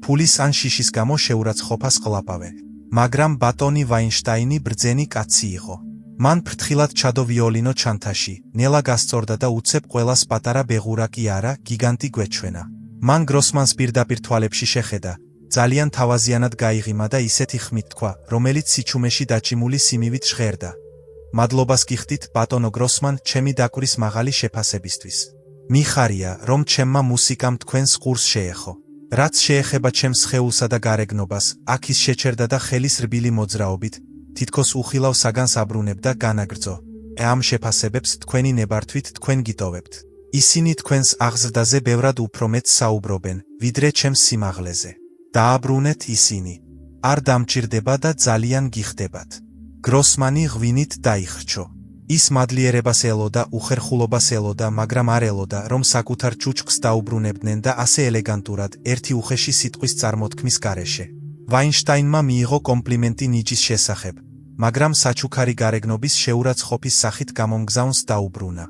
A: ფულის ან შიშის გამო შეურაცხყოფას ყლაპავენ. მაგრამ ბატონი ვაინშტაინი ბრძენი კაცი იყო. მან ფრთხილად ჩადო ვიოლინო ჩანთაში, ნელა გასწორდა და უცებ ყველას პატარა ბეღურა კი არა, გიგანტი გვეჩვენა. მან გროსმანს პირდაპირ თვალებში შეხედა, ძალიან თავაზიანად გაიღიმა და ისეთი ხმით თქვა, რომელიც სიჩუმეში დაჭიმული სიმივით ჟღერდა: მადლობას გიხდით, ბატონო გროსმან, ჩემი დაკვრის მაღალი შეფასებისთვის. მიხარია, რომ ჩემმა მუსიკამ თქვენს ყურს შეეხო. რაც შეეხება ჩემს სხეულსა და გარეგნობას, აქ ის შეჩერდა და ხელის რბილი მოძრაობით, თითქოს უხილავ საგანს აბრუნებდა განაგრძო. ამ შეფასებებს თქვენი ნებართვით თქვენ გიტოვებთ. ისინი თქვენს აღზრდაზე ბევრად უფრო მეტს საუბრობენ, ვიდრე ჩემს სიმაღლეზე. დააბრუნეთ ისინი. არ დამჭირდება და ძალიან გიხდებათ. გროსმანი ღვინით დაიხრჩო. ის მადლიერებას ელოდა, უხერხულობას ელოდა, მაგრამ არ ელოდა, რომ საკუთარ ჭუჭყს დაუბრუნებდნენ და ასე ელეგანტურად, ერთი უხეში სიტყვის წარმოთქმის გარეშე. ვაინშტაინმა მიიღო კომპლიმენტი ნიჭის შესახებ, მაგრამ საჩუქარი გარეგნობის შეურაცხყოფის სახით გამომგზავნს დაუბრუნა.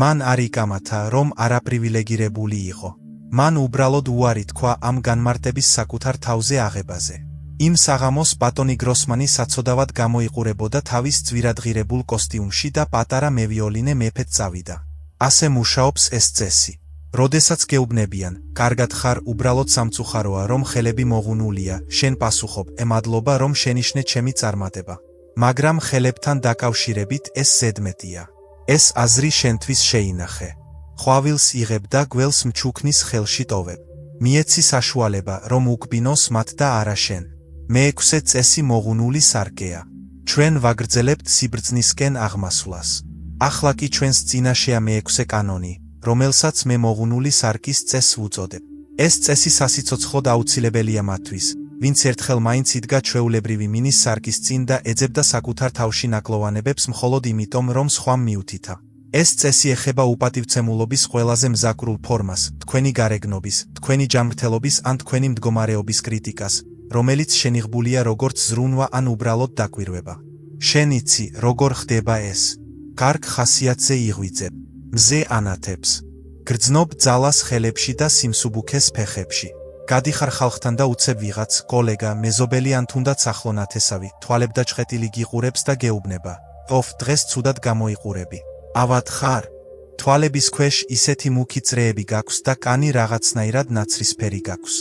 A: მან არ იკამათა, რომ არაპრივილეგირებული იყო. მან უბრალოდ უარი თქვა ამ განმარტების საკუთარ თავზე აღებაზე. იმ საღამოს ბატონი გროსმანი საცოდავად გამოიყურებოდა თავის ძვირადღირებულ კოსტიუმში და პატარა მევიოლინე მეფედ წავიდა. ასე მუშაობს ეს წესი. როდესაც გეუბნებიან, კარგად ხარ, უბრალოდ სამწუხაროა, რომ ხელები მოღუნულია, შენ პასუხობ, მადლობა, რომ შენიშნე ჩემი წარმატება. მაგრამ ხელებთან დაკავშირებით ეს ზედმეტია. ეს აზრი შენთვის შეინახე. ყვავილს იღებ და გველს მჩუქნის ხელში ტოვებ. მიეცი საშუალება, რომ უკბინოს მათ და არა შენ. მეექვსე წესი მოღუნული სარკეა. ჩვენ ვაგრძელებთ სიბრძნისკენ აღმასვლას. ახლა კი ჩვენს წინაშეა მეექვსე კანონი, რომელსაც მე მოღუნული სარკის წესს ვუწოდებ. ეს წესი სასიცოცხლოდ აუცილებელია მათთვის, ვინც ერთხელ მაინც იდგა ჩვეულებრივი მინის სარკის წინ და ეძებდა საკუთარ თავში ნაკლოვანებებს მხოლოდ იმიტომ, რომ სხვამ მიუთითა. ეს წესი ეხება უპატივცემულობის ყველაზე მზაკრულ ფორმას, თქვენი გარეგნობის, თქვენი ჯანმრთელობის ან თქვენი მდგომარეობის კრიტიკას, რომელიც შენიღბულია როგორც ზრუნვა ან უბრალოდ დაკვირვება. შენ იცი, როგორ ხდება ეს. კარგ ხასიათზე იღვიძებ. მზე ანათებს. გრძნობ ძალას ხელებში და სიმსუბუქეს ფეხებში. გადიხარ ხალხთან და უცებ ვიღაც, კოლეგა, მეზობელი ან თუნდაც ახლო ნათესავი, თვალებდაჭყეტილი გიყურებს და გეუბნება. ოფ, დღეს ცუდად გამოიყურები. ავად ხარ? თვალების ქვეშ ისეთი მუქი წრეები გაქვს და კანი რაღაცნაირად ნაცრისფერი გაქვს.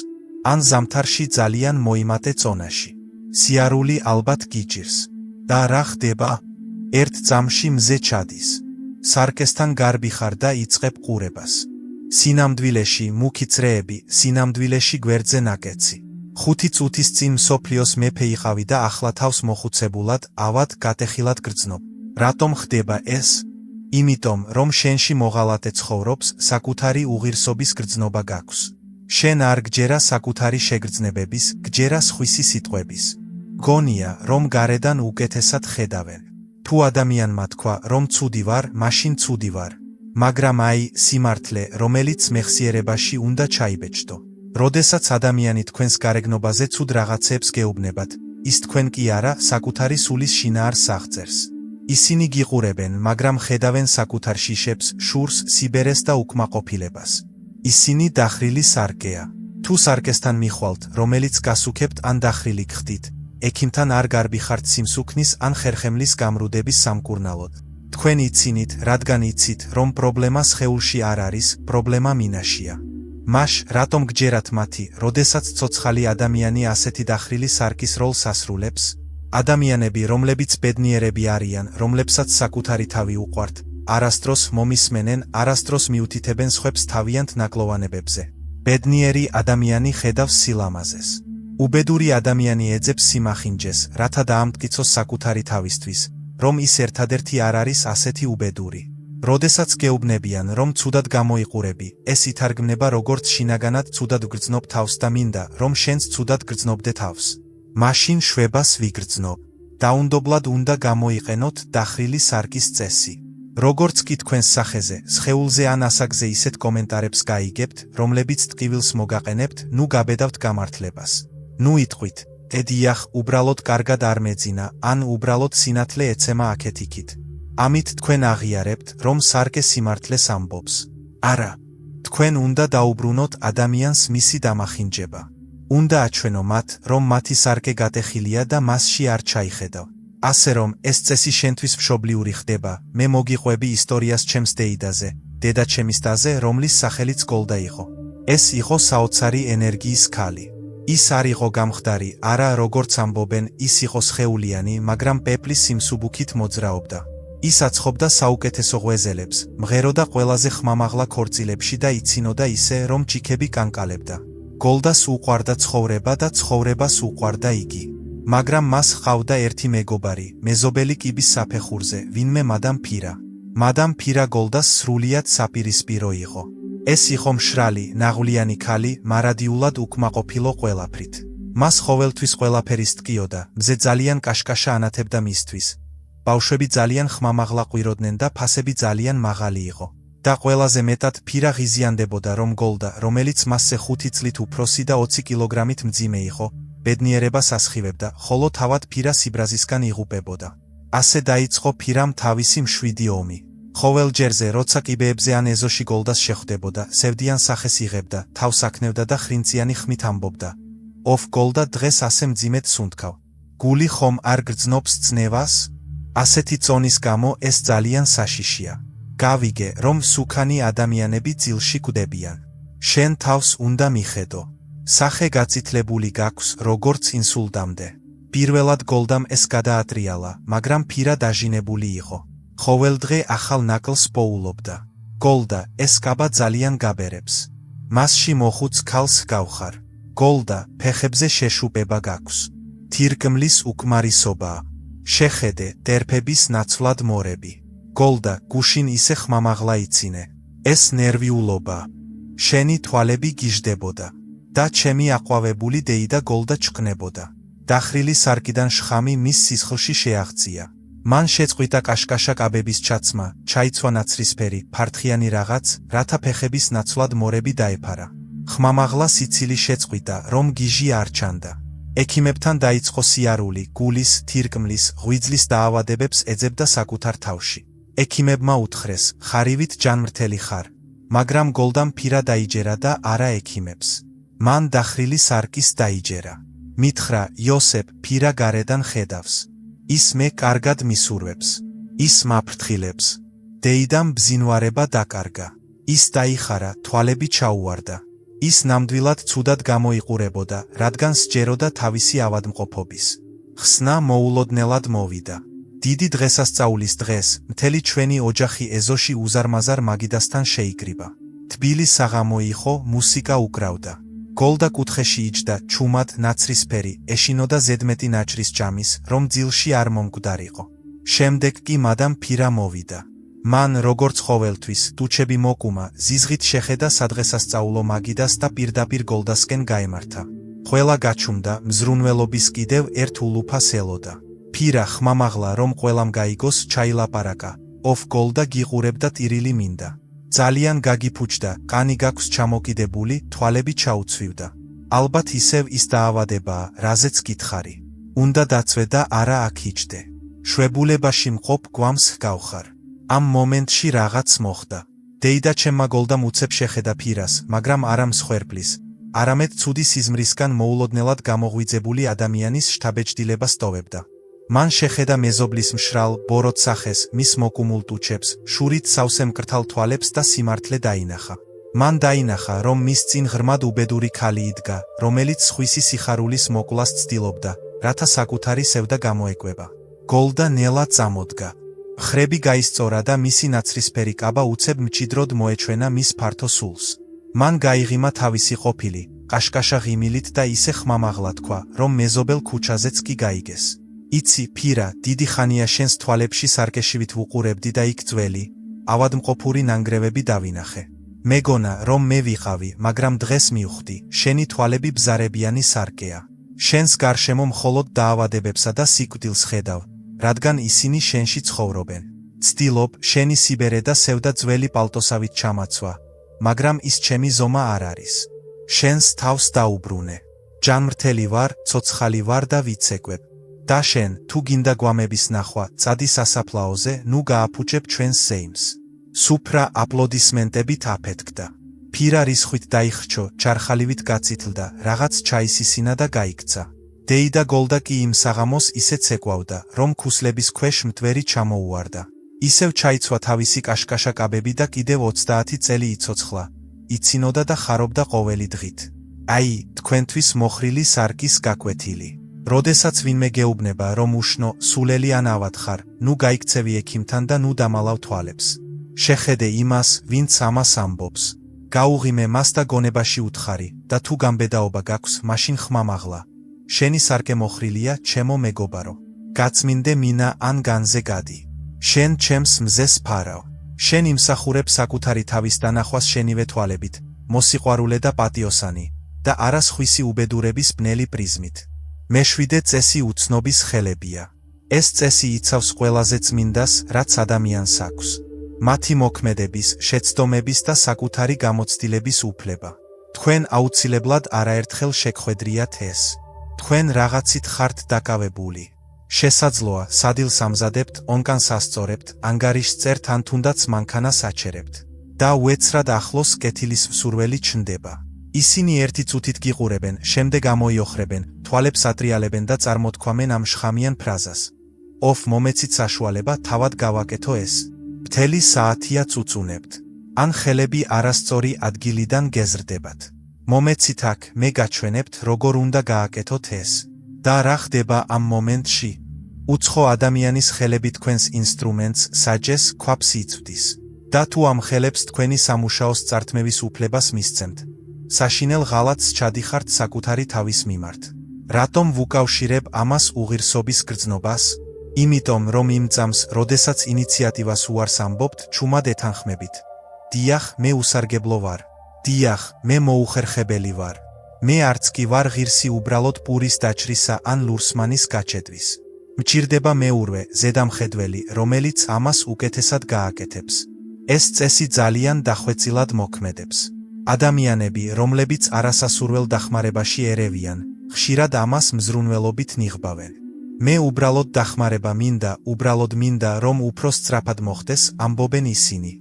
A: ან ზამთარში ძალიან მოიმატე წონაში. სიარული ალბათ გიჭირს. და რა ხდება? ერთ წამში მზე ჩადის. სარკესთან გარბი ხარ და იწყებ ყურებას. სინამდვილეში მუქი წრეები, სინამდვილეში გვერდზე ნაკეცი. 5 წუთის წინ მსოფლიოს მეფე იყავი და ახლა თავს მოხუცებულად, ავად გატეხილად გრძნობ. რატომ ხდება ეს? იმიტომ, რომ შენში მოღალატე ცხოვრობს, საკუთარი უღირსობის გრძნობა გაქვს. შენ არ გჯერა საკუთარი შეგრძნებების, გჯერა სხვისი სიტყვების. გონია, რომ გარედან უკეთესად ხედავენ. თუ ადამიანმა თქვა, რომ ცუდი ვარ, მაშინ ცუდი ვარ. მაგრამ აი, სიმართლე, რომელიც მეხსიერებაში უნდა ჩაიბეჭდო. როდესაც ადამიანი თქვენს გარეგნობაზე ცუდ რაღაცებს გეუბნებათ, ის თქვენ კი არა, საკუთარი სულის შინაარსს აღწერს. ისინი გიყურებენ, მაგრამ ხედავენ საკუთარ შიშებს, შურს, სიბერეს და უკმაყოფილებას. ისინი დახრილი სარკეა. თუ სარკესთან მიხვალთ, რომელიც გასუქებთ ან დახრილი გხდით, ექიმთან არ გარბი ხართ სიმსუქნის ან ხერხემლის გამრუდების სამკურნალოდ. თქვენ იცინით, რადგან იცით, რომ პრობლემა სხეულში არ არის, პრობლემა მინაშია. მაშ, რატომ გჯერათ მათი, როდესაც ცოცხალი ადამიანი ასეთი დახრილი სარკის როლს ასრულებს? ადამიანები, რომლებიც ბედნიერები არიან, რომლებსაც საკუთარი თავი უყვართ, არასდროს მომისმენენ, არასდროს მიუთითებენ სხვებს თავიანთ ნაკლოვანებებზე. ბედნიერი ადამიანი ხედავს სილამაზეს. უბედური ადამიანი ეძებს სიმახინჯეს, რათა დაამტკიცოს საკუთარი თავისთვის, რომ ის ერთადერთი არ არის ასეთი უბედური. როდესაც გეუბნებიან, რომ ცუდად გამოიყურები, ეს ითარგმნება როგორც შინაგანად ცუდად გრძნობ თავს და მინდა, რომ შენც ცუდად გრძნობდე თავს. მაშინ შვებას ვიგრძნობ. დაუნდობლად უნდა გამოიყენოთ დახრილი სარკის წესი. როგორც კი თქვენს სახეზე, სხეულზე ან ასაგზე ისეთ კომენტარებს გაიგებთ, რომლებიც ტკივილს მოგაყენებთ, ნუ გაბედავთ გამართლებას. ნუ იტყვით, ედიახ, უბრალოდ კარგად არ მეძინა, ან უბრალოდ სინათლე ეცემა აქეთ-იქით. ამით თქვენ აღიარებთ, რომ სარკე სიმართლეს ამბობს. არა. თქვენ უნდა დაუბრუნოთ ადამიანს მისი დამახინჯება. უნდა აჩვენო მათ, რომ მათი სარკე გატეხილია და მასში არ ჩაიხედავ. ასე რომ, ეს წესი შენთვის მშობლიური ხდება, მე მოგიყვები ისტორიას ჩემს დეიდაზე, დედაჩემის დაზე, რომლის სახელიც გოლდა იყო. ეს იყო საოცარი ენერგიის ქალი. ის არ იყო გამხდარი, არა როგორც ამბობენ, ის იყო სხეულიანი, მაგრამ პეპლის სიმსუბუქით მოძრაობდა. ის აცხობდა საუკეთესო ღვეზელებს, მღეროდა ყველაზე ხმამაღლა ქორწილებში და იცინოდა ისე, რომ ჭიქები კანკალებდა. გოლდას უყვარდა ცხოვრება და ცხოვრებას უყვარდა იგი. მაგრამ მას ჰყავდა ერთი მეგობარი, მეზობელი კიბის საფეხურზე, ვინმე მადამ ფირა. მადამ ფირა გოლდას სრულიად საპირისპირო იყო. ეს იყო მშრალი, ნაღვლიანი ქალი, მარადიულად უკმაყოფილო ყველაფრით. მას ყოველთვის ყველაფერი სტკიოდა, მზე ძალიან კაშკაშა ანათებდა მისთვის. ბავშვები ძალიან ხმამაღლა ყვიროდნენ და ფასები ძალიან მაღალი იყო. და ყველაზე მეტად ფირა ღიზიანდებოდა, რომ გოლდა, რომელიც მასზე 5 წლით უფროსი და 20 კილოგრამით მძიმე იყო, ბედნიერებას ასხივებდა, ხოლო თავად ფირა სიბრაზისგან იღუპებოდა. ასე დაიწყო ფირამ თავისი მშვიდი ომი. ყოველ ჯერზე, როცა კიბეებზე ან ეზოში გოლდას შეხვდებოდა, სევდიან სახეს იღებდა, თავს აქნევდა და ხრინწიანი ხმით ამბობდა. ოფ გოლდა დღეს ასე მძიმედ სუნთქავ. გული ხომ არ გრძნობს წნევას? ასეთი წონის გამო ეს ძალიან საშიშია. გავიგე, რომ სუქანი ადამიანები ძილში კვდებიან. შენ თავს უნდა მიხედო. სახე გაწითლებული გაქვს, როგორც ინსულტამდე. პირველად გოლდამ ეს გადაატრიალა, მაგრამ ფირა დაჟინებული იყო. ყოველდღე ახალ ნაკლს პოულობდა. გოლდა, ეს კაბა ძალიან გაბერებს. მასში მოხუც ქალს გავხარ. გოლდა, ფეხებზე შეშუპება გაქვს. თირკმლის უკმარისობაა. შეხედე, ტერფების ნაცვლად მორები. გოლდა, გუშინ ისე ხმამაღლა იცინე. ეს ნერვიულობა. შენი თვალები გიჟდებოდა. და ჩემი აყვავებული დეიდა გოლდა ჩქნებოდა. დახრილი სარკიდან შხამი მის სისხლში შეაღწია. მან შეწყვიტა კაშკაშა კაბების ჩაცმა, ჩაიცვა ნაცრისფერი, ფართხიანი რაღაც, რათა ფეხების ნაცვლად მორები დაეფარა. ხმამაღლა სიცილი შეწყვიტა, რომ გიჟი არ ჩანდა. ექიმებთან დაიწყო სიარული, გულის, თირკმლის, ღვიძლის დაავადებებს ეძებდა საკუთარ თავში. ექიმებმა უთხრეს, ხარივით ჯანმრთელი ხარ. მაგრამ გოლდამ ფირა დაიჯერა და არა ექიმებს. მან დახრილი სარკის დაიჯერა. მითხრა, იოსებ, ფირა გარედან ხედავს. ის მე კარგად მისურვებს. ის მაფრთხილებს. დეიდამ ბზინვარება დაკარგა. ის დაიხარა, თვალები ჩაუვარდა. ის ნამდვილად ცუდად გამოიყურებოდა, რადგან სჯეროდა თავისი ავადმყოფობის. ხსნა მოულოდნელად მოვიდა. დიდი დღესასწაულის დღეს მთელი ჩვენი ოჯახი ეზოში უზარმაზარ მაგიდასთან შეიკრიბა. თბილი საღამო იყო, მუსიკა უკრავდა. გოლდა კუთხეში იჯდა, ჩუმად ნაცრისფერი, ეშინოდა ზედმეტი ნაჭრის ჯამის, რომ ძილში არ მომკვდარიყო. შემდეგ კი მადამ ფირა მოვიდა. მან, როგორც ყოველთვის, ტუჩები მოკუმა, ზიზღით შეხედა სადღესასწაულო მაგიდას და პირდაპირ გოლდასკენ გაემართა. ყველა გაჩუმდა, მზრუნველობის კიდევ ერთ ულუფას ელოდა. ფირა ხმამაღლა, რომ ყველამ გაიგოს, ჩაილაპარაკა. ოფ გოლდა გიყურებდა ტირილი მინდა. ძალიან გაგიფუჭდა, კანი გაქვს ჩამოკიდებული, თვალები ჩაუცვივდა. ალბათ ისევ ის დაავადებაა, რაზეც გითხარი. უნდა დაცვე და არა აქ იჯდე. შვებულებაში მყოფ გვამს გავხარ. ამ მომენტში რაღაც მოხდა. დეიდა ჩემმა გოლდამ უცებ შეხედა ფირას, მაგრამ არა მსხვერპლის, არამედ ცუდი სიზმრისგან მოულოდნელად გამოღვიძებული ადამიანის შთაბეჭდილებას ტოვებდა. მან შეხედა მეზობლის მშრალ, ბოროტ სახეს, მის მოკუმულ ტუჩებს, შურით სავსე მკრთალ თვალებს და სიმართლე დაინახა. მან დაინახა, რომ მის წინ ღრმად უბედური ქალი იდგა, რომელიც სხვისი სიხარულის მოკვლას ცდილობდა, რათა საკუთარი სევდა გამოეკვება. გოლდა ნელა წამოდგა. ხრები გაისწორა და მისი ნაცრისფერი კაბა უცებ მჭიდროდ მოეჩვენა მის ფართო სულს. მან გაიღიმა თავისი ყოფილი, ყაშკაშა ღიმილით და ისე ხმამაღლა თქვა, რომ მეზობელ ქუჩაზეც კი გაიგეს. იცი, ფირა, დიდი ხანია შენს თვალებში სარკეშივით ვუყურებდი და იქ ძველი, ავადმყოფური ნანგრევები დავინახე. მეგონა, რომ მე ვიყავი, მაგრამ დღეს მივხვდი, შენი თვალები ბზარებიანი სარკეა. შენს გარშემო მხოლოდ დაავადებებსა და სიკვდილს ხედავ, რადგან ისინი შენში ცხოვრობენ. ცდილობ, შენი სიბერე და სევდა ძველი პალტოსავით ჩამაცვა, მაგრამ ის ჩემი ზომა არ არის. შენს თავს დაუბრუნე. ჯანმრთელი ვარ, ცოცხალი ვარ და ვიცეკვებ. და შენ, თუ გინდა გვამების ნახვა, წადი სასაფლაოზე, ნუ გააფუჭებ ჩვენს ზეიმს. სუფრა აპლოდისმენტებით აფეთქდა. ფირა რისხვით დაიხრჩო, ჩარხალივით გაწითლდა, რაღაც ჩაისისინა და გაიქცა. დეიდა გოლდა კი იმ საღამოს ისე ცეკვავდა, რომ ქუსლების ქვეშ მტვერი ჩამოუვარდა. ისევ ჩაიცვა თავისი კაშკაშა კაბები და კიდევ 30 წელი იცოცხლა. იცინოდა და ხარობდა ყოველი დღით. აი, თქვენთვის მოხრილი სარკის გაკვეთილი. როდესაც ვინმე გეუბნება, რომ უშნო, სულელი ან ავათხარ, ნუ გაიქცევი ექიმთან და ნუ დამალავ თვალებს. შეხედე იმას, ვინც ამას ამბობს. გაუღიმე მას და გონებაში უთხარი, და თუ გამბედაობა გაქვს, მაშინ ხმამაღლა. შენი სარკე მოხრილია, ჩემო მეგობარო. გაწმინდე მინა ან განზე გადი. შენ ჩემს მზეს ფარავ. შენ იმსახურებ საკუთარი თავის დანახვას შენივე თვალებით, მოსიყვარულე და პატიოსანი, და არა სხვისი უბედურების ბნელი პრიზმით. მეშვიდე წესი უცნობის ხელებია. ეს წესი იცავს ყველაზე წმინდას, რაც ადამიანს აქვს. მათი მოქმედების, შეცდომების და საკუთარი გამოცდილების უფლება. თქვენ აუცილებლად არაერთხელ შეგხვედრიათ ეს. თქვენ რაღაცით ხართ დაკავებული. შესაძლოა, სადილს ამზადებთ, ონკანს ასწორებთ, ანგარიშს წერთ ან თუნდაც მანქანას აჩერებთ. და უეცრად ახლოს კეთილის მსურველი ჩნდება. ისინი ერთი წუთით გიყურებენ, შემდეგ ამოიოხრებენ, თვალებს ატრიალებენ და წარმოთქვამენ ამ შხამიან ფრაზას. ოფ, მომეცით საშუალება, თავად გავაკეთო ეს. მთელი საათია წუწუნებთ. ან ხელები არასწორი ადგილიდან გეზრდებათ. მომეცით აქ, მე გაჩვენებთ, როგორ უნდა გააკეთოთ ეს. და რა ხდება ამ მომენტში? უცხო ადამიანის ხელები თქვენს ინსტრუმენტს, საჯეს, ქვაბს იწვდის. და თუ ამ ხელებს თქვენი სამუშაოს წართმევის უფლებას მისცემთ, საშინელ ღალატს ჩადიხართ საკუთარი თავის მიმართ. რატომ ვუკავშირებ ამას უღირსობის გრძნობას? იმიტომ, რომ იმ წამს, როდესაც ინიციატივას უარს ამბობთ, ჩუმად ეთანხმებით. დიახ, მე უსარგებლო ვარ. დიახ, მე მოუხერხებელი ვარ. მე არც კი ვარ ღირსი უბრალოდ პურის დაჭრისა ან ლურსმანის გაჩედვის. მჭირდება მეურვე, ზედამხედველი, რომელიც ამას უკეთესად გააკეთებს. ეს წესი ძალიან დახვეწილად მოქმედებს. ადამიანები, რომლებიც არასასურველ დახმარებაში ერევიან, ხშირად ამას მზრუნველობით ნიღბავენ. მე უბრალოდ დახმარება მინდა, უბრალოდ მინდა, რომ უფრო სწრაფად მოხდეს, ამბობენ ისინი.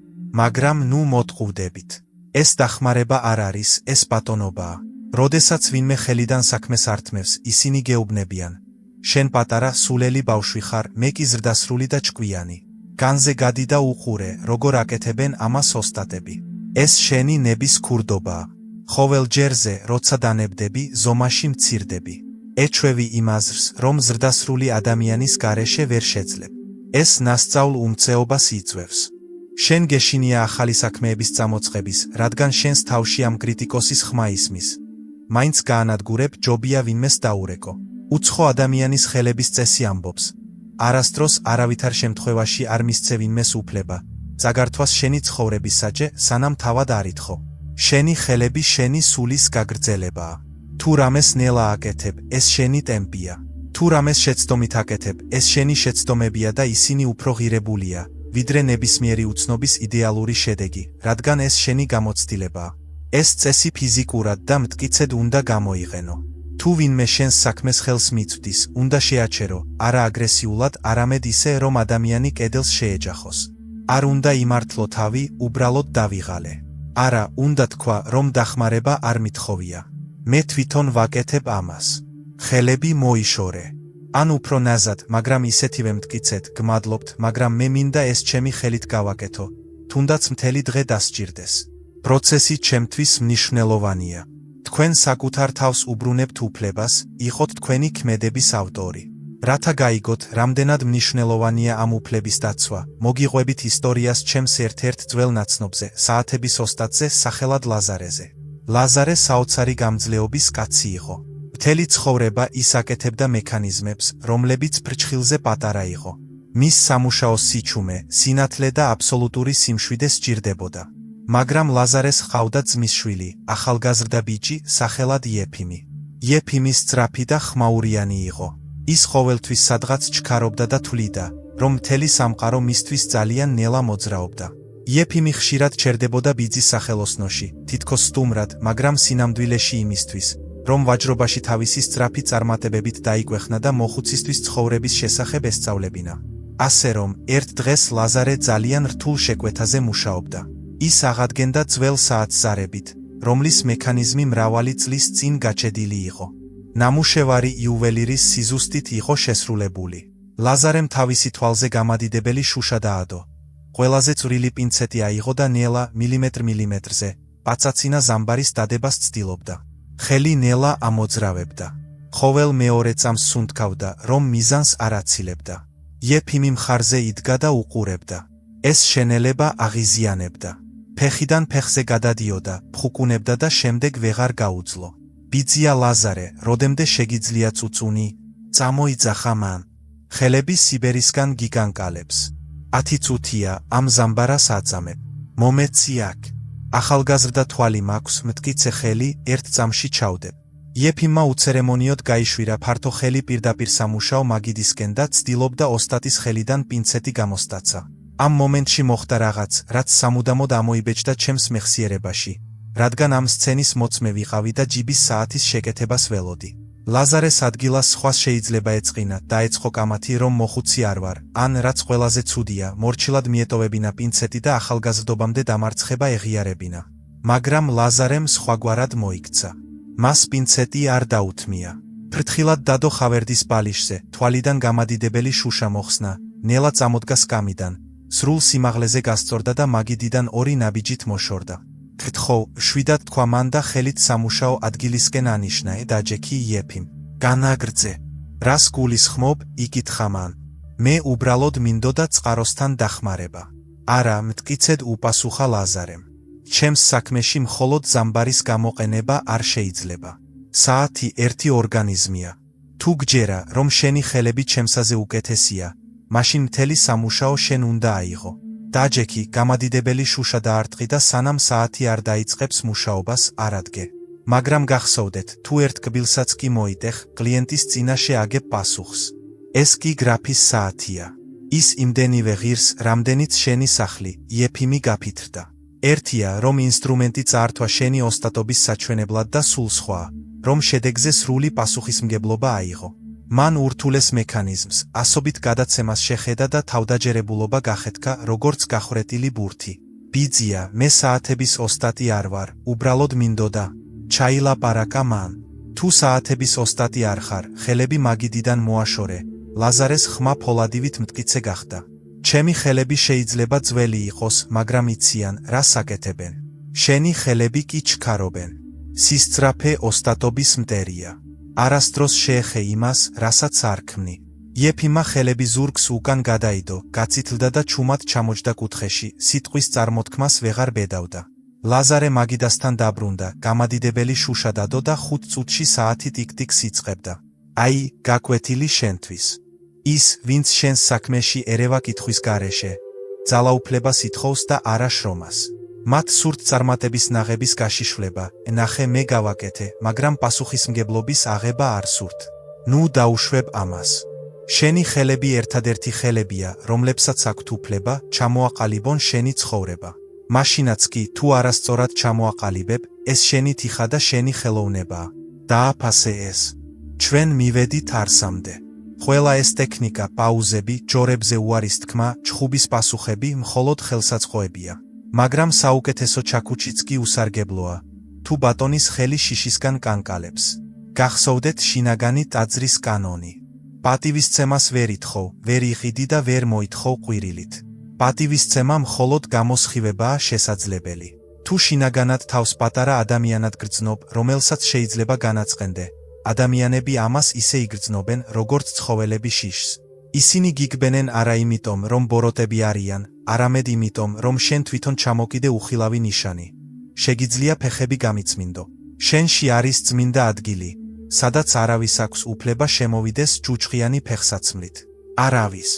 A: მაგრამ ნუ მოტყუვდებით. ეს დახმარება არ არის, ეს ბატონობაა. როდესაც ვინმე ხელიდან საქმეს ართმევს, ისინი გეუბნებიან. შენ პატარა, სულელი ბავშვი ხარ, მე კი ზრდასრული და ჭკვიანი. განზე გადი და უყურე, როგორ აკეთებენ ამას ოსტატები. ეს შენი ნების ქურდობაა. ყოველ ჯერზე, როცა დანებდები, ზომაში მცირდები. ეჩვევი იმ აზრს, რომ ზრდასრული ადამიანის გარეშე ვერ შეძლებ. ეს ნასწავლ უმწეობას იწვევს. შენ გეშინია ახალი საქმეების წამოწყების, რადგან შენს თავში ამ კრიტიკოსის ხმა ისმის. მაინც გაანადგურებ, ჯობია ვინმეს დაურეკო. უცხო ადამიანის ხელების წესი ამბობს. არასდროს არავითარ შემთხვევაში არ მისცე ვინმეს უფლება. წაგართვას შენი ცხოვრებისაჯე, სანამ თავად არ ითხოვ. შენი ხელები შენი სულის გაგრძელებაა. თუ რამეს ნელა აკეთებ, ეს შენი ტემპია. თუ რამეს შეცდომით აკეთებ, ეს შენი შეცდომებია და ისინი უფრო ღირებულია, ვიდრე ნებისმიერი უცნობის იდეალური შედეგი, რადგან ეს შენი გამოცდილებაა. ეს წესი ფიზიკურად და მტკიცედ უნდა გამოიყენო. თუ ვინმე შენს საქმეს ხელს მიწვდის, უნდა შეაჩერო, არა აგრესიულად, არამედ ისე, რომ ადამიანი კედელს შეეჯახოს. არ უნდა იმართლო თავი, უბრალოდ დავიღალე. არა, უნდა თქვა, რომ დახმარება არ მithოვია. მე თვითონ ვაკეთებ ამას. ხელები მოიშორე. ან უფრო ნაზად, მაგრამ ისეთივე მტკიცეთ, გმადლობთ, მაგრამ მე მინდა ეს ჩემი ხელით გავაკეთო, თუნდაც მთელი დღე დასჭირდეს. პროცესი ჩემთვის მნიშვნელოვანია. თქვენ საკუთარ თავს უბრუნებთ უფლებას, იყოთ თქვენი ქმედების ავტორი. რათა გაიგოთ, რამდენად მნიშვნელოვანია ამ უფლების დაცვა, მოგიყვებით ისტორიას ჩემს ერთ-ერთ ძველ ნაცნობზე, საათების ოსტატზე, სახელად ლაზარეზე. ლაზარე საოცარი გამძლეობის კაცი იყო. მთელი ცხოვრება ის აკეთებდა მექანიზმებს, რომლებიც ფრჩხილზე პატარა იყო. მის სამუშაოს სიჩუმე, სინათლე და აბსოლუტური სიმშვიდე სჭირდებოდა. მაგრამ ლაზარეს ჰყავდა ძმისშვილი, ახალგაზრდა ბიჭი, სახელად იეფიმი. იეფიმი სწრაფი და ხმაურიანი იყო. ის ყოველთვის სადღაც ჩქარობდა და თვლიდა, რომ მთელი სამყარო მისთვის ძალიან ნელა მოძრაობდა. იეფიმი ხშირად ჩერდებოდა ბიძის სახელოსნოში, თითქოს სტუმრად, მაგრამ სინამდვილეში იმისთვის, რომ ვაჯრობაში თავისი სწრაფი წარმატებებით დაიკვეხნა და მოხუცისთვის ცხოვრების შესახებ ესწავლებინა. ასე რომ, ერთ დღეს ლაზარე ძალიან რთულ შეკვეთაზე მუშაობდა. ის აღადგენდა ძველ საათს ზარებით, რომლის მექანიზმი მრავალი წლის წინ გაჩედილი იყო. ნამუშევარი იუველირის სიზუსტით იყო შესრულებული. ლაზარემ თავისი თვალზე გამადიდებელი შუშა დაადო. ყველაზე წვრილი პინცეტი აიღო და ნელა მილიმეტრ-მილიმეტრზე, პაცაცინა ზამბარის დადებას ცდილობდა. ხელი ნელა ამოძრავებდა. ყოველ მეორე წამს სუნთქავდა, რომ მიზანს არ აცილებდა. იეფიმი მხარზე იდგა და უყურებდა. ეს შენელება აღიზიანებდა. ფეხიდან ფეხზე გადადიოდა, ფხუკუნებდა და შემდეგ ვეღარ გაუძლო. ბიძია ლაზარე, როდემდე შეგიძლია წუწუნი, წამოიძახა მან. ხელები სიბერისგან გიგანკალებს. 10 წუთია, ამ ზამბარას აწამებ. მომეცი აქ. ახალგაზრდა თვალი მაქვს, მტკიცე ხელი, ერთ წამში ჩავდებ. იეფიმმა უცერემონიოდ გაიშვირა ფართო ხელი პირდაპირ სამუშაო მაგიდისკენ და ცდილობდა ოსტატის ხელიდან პინცეტი გამოსტაცა. ამ მომენტში მოხდა რაღაც, რაც სამუდამოდ ამოიბეჭდა ჩემს მეხსიერებაში, რადგან ამ სცენის მოწმე ვიყავი და ჯიბის საათის შეკეთებას ველოდი. ლაზარეს ადგილას სხვას შეიძლება ეწყინა, დაეწყო კამათი, რომ მოხუცი არ ვარ, ან რაც ყველაზე ცუდია, მორჩილად მიეტოვებინა პინცეტი და ახალგაზრდობამდე დამარცხება ეღიარებინა. მაგრამ ლაზარემ სხვაგვარად მოიქცა. მას პინცეტი არ დაუთმია. ფრთხილად დადო ხავერდის ბალიშზე, თვალიდან გამადიდებელი შუშა მოხსნა, ნელა წამოდგა სკამიდან, სრულ სიმაღლეზე გასწორდა და მაგიდიდან ორი ნაბიჯით მოშორდა. გთხოვ, შვიდად თქვა მან და ხელით სამუშაო ადგილისკენ ანიშნა, დაჯექი იეფიმ. განაგრძე. რას გულისხმობ, იკითხა მან. მე უბრალოდ მინდოდა წყაროსთან დახმარება. არა, მტკიცედ უპასუხა ლაზარემ. ჩემს საქმეში მხოლოდ ზამბარის გამოყენება არ შეიძლება. საათი ერთი ორგანიზმია. თუ გჯერა, რომ შენი ხელები ჩემსაზე უკეთესია, მაშინ მთელი სამუშაო შენ უნდა აიღო. დაჯექი, გამადიდებელი შუშა დაარტყი და სანამ საათი არ დაიწყებს მუშაობას, არ ადგე. მაგრამ გახსოვდეთ, თუ ერთ კბილსაც კი მოიტეხ, კლიენტის წინაშე აგებ პასუხს. ეს კი გრაფის საათია. ის იმდენივე ღირს, რამდენიც შენი სახლი, იეფიმი გაფითრდა. ერთია, რომ ინსტრუმენტი წაართვა შენი ოსტატობის საჩვენებლად და სულ სხვა, რომ შედეგზე სრული პასუხისმგებლობა აიღო. მან ურთულეს მექანიზმს, ასობით გადაცემას შეხედა და თავდაჯერებულობა გახეთქა, როგორც გახვრეტილი ბურთი. ბიძია, მე საათების ოსტატი არ ვარ, უბრალოდ მინდოდა. ჩაილაპარაკა მან. თუ საათების ოსტატი არ ხარ, ხელები მაგიდიდან მოაშორე. ლაზარეს ხმა ფოლადივით მტკიცე გახდა. ჩემი ხელები შეიძლება ძველი იყოს, მაგრამ იციან, რა საკეთებენ. შენი ხელები კი ჩქარობენ. სისწრაფე ოსტატობის მტერია. არასდროს შეეხე იმას, რასაც არ ქმნი. იეფიმა ხელები ზურგს უკან გადაიდო, გაცითლდა და ჩუმად ჩამოჯდა კუთხეში, სიტყვის წარმოთქმას ვეღარ ბედავდა. ლაზარე მაგიდასთან დაბრუნდა, გამადიდებელი შუშა დადო და 5 წუთში საათი ტიკ-ტიკს იწყებდა. აი, გაკვეთილი შენთვის. ის, ვინც შენს საქმეში ერევა კითხვის გარეშე, ძალაუფლებას ითხოვს და არა შრომას. მათ სურთ წარმატების ნაღების გაშიშვლება, ნახე მე გავაკეთე, მაგრამ პასუხისმგებლობის აღება არ სურთ. ნუ დაუშვებ ამას. შენი ხელები ერთადერთი ხელებია, რომლებსაც აქვთ უფლება, ჩამოაყალიბონ შენი ცხოვრება. მაშინაც კი, თუ არასწორად ჩამოაყალიბებ, ეს შენი თიხა და შენი ხელოვნებაა. დააფასე ეს. ჩვენ მივედით არსამდე. ყველა ეს ტექნიკა, პაუზები, ჯორებზე უარის თქმა, ჩხუბის პასუხები მხოლოდ ხელსაწყოებია. მაგრამ საუკეთესო ჩაქუჩიც კი უსარგებლოა, თუ ბატონის ხელი შიშისგან კანკალებს. გახსოვდეთ შინაგანი ტაძრის კანონი. პატივისცემას ვერ ითხოვ, ვერ იყიდი და ვერ მოითხოვ ყვირილით. პატივისცემა მხოლოდ გამოსხივებაა შესაძლებელი. თუ შინაგანად თავს პატარა ადამიანად გრძნობ, რომელსაც შეიძლება განაწყენდე, ადამიანები ამას ისე იგრძნობენ, როგორც ცხოველები შიშს. ისინი გიგბენენ არა იმიტომ, რომ ბოროტები არიან, არამედ იმიტომ, რომ შენ თვითონ ჩამოკიდე უხილავი ნიშანი. შეგიძლია ფეხები გამიწმინდო. შენში არის წმინდა ადგილი, სადაც არავის აქვს უფლება შემოვიდეს ჯუჯყიანი ფეხსაცმლით. არავის.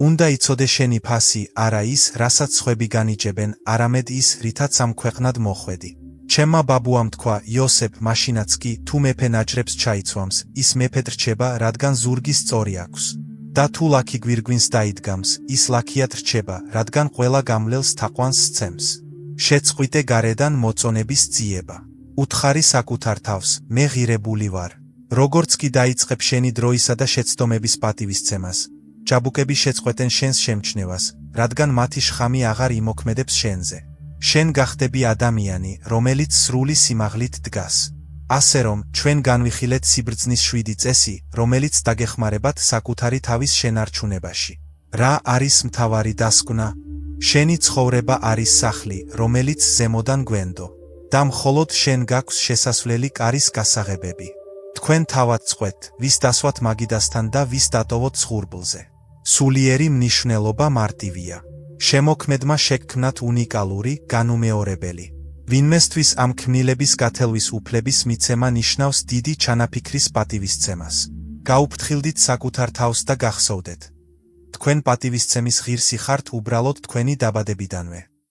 A: უნდა იცოდე შენი ფასი, არა ის, რასაც სხვები განიჭებენ, არამედ ის, რითაც ამ ქვეყნად მოხვედი. ჩემმა ბაბუამ თქვა, იოსებ, მაშინაც კი, თუ მეფე ნაჭრებს ჩაიცვამს, ის მეფედ რჩება, რადგან ზურგი სწორი აქვს. და თუ ლაქი გვირგვინს დაიდგამს, ის ლაქიად რჩება, რადგან ყველა გამლელს თაყვანს სცემს. შეწყვიტე გარედან მოწონების ძიება. უთხარი საკუთარ თავს, მე ღირებული ვარ. როგორც კი დაიწყებ შენი დროისა და შეცდომების პატივისცემას, ჭაბუკები შეწყვეტენ შენს შემჩნევას, რადგან მათი შხამი აღარ იმოქმედებს შენზე. შენ გახდები ადამიანი, რომელიც სრული სიმაღლით დგას. ასე რომ, ჩვენ განვიხილეთ სიბრძნის 7 წესი, რომელიც დაგეხმარებათ საკუთარი თავის შენარჩუნებაში. რა არის მთავარი დასკვნა? შენი ცხოვრება არის სახლი, რომელიც ზემოდან გვენდო. და მხოლოდ შენ გაქვს შესასვლელი კარის გასაღებები. თქვენ თავად წყვეთ, ვის დასვათ მაგიდასთან და ვის დატოვოთ ზღურბლზე. სულიერი მნიშვნელობა მარტივია. შემოქმედმა შექმნათ უნიკალური, განუმეორებელი. ვინმესთვის ამ ქმნილების გათელვის უფლების მიცემა ნიშნავს დიდი ჩანაფიქრის პატივისცემას. გაუფრთხილდით საკუთარ თავს და გახსოვდეთ. თქვენ პატივისცემის ღირსი ხართ უბრალოდ თქვენი დაბადებიდანვე.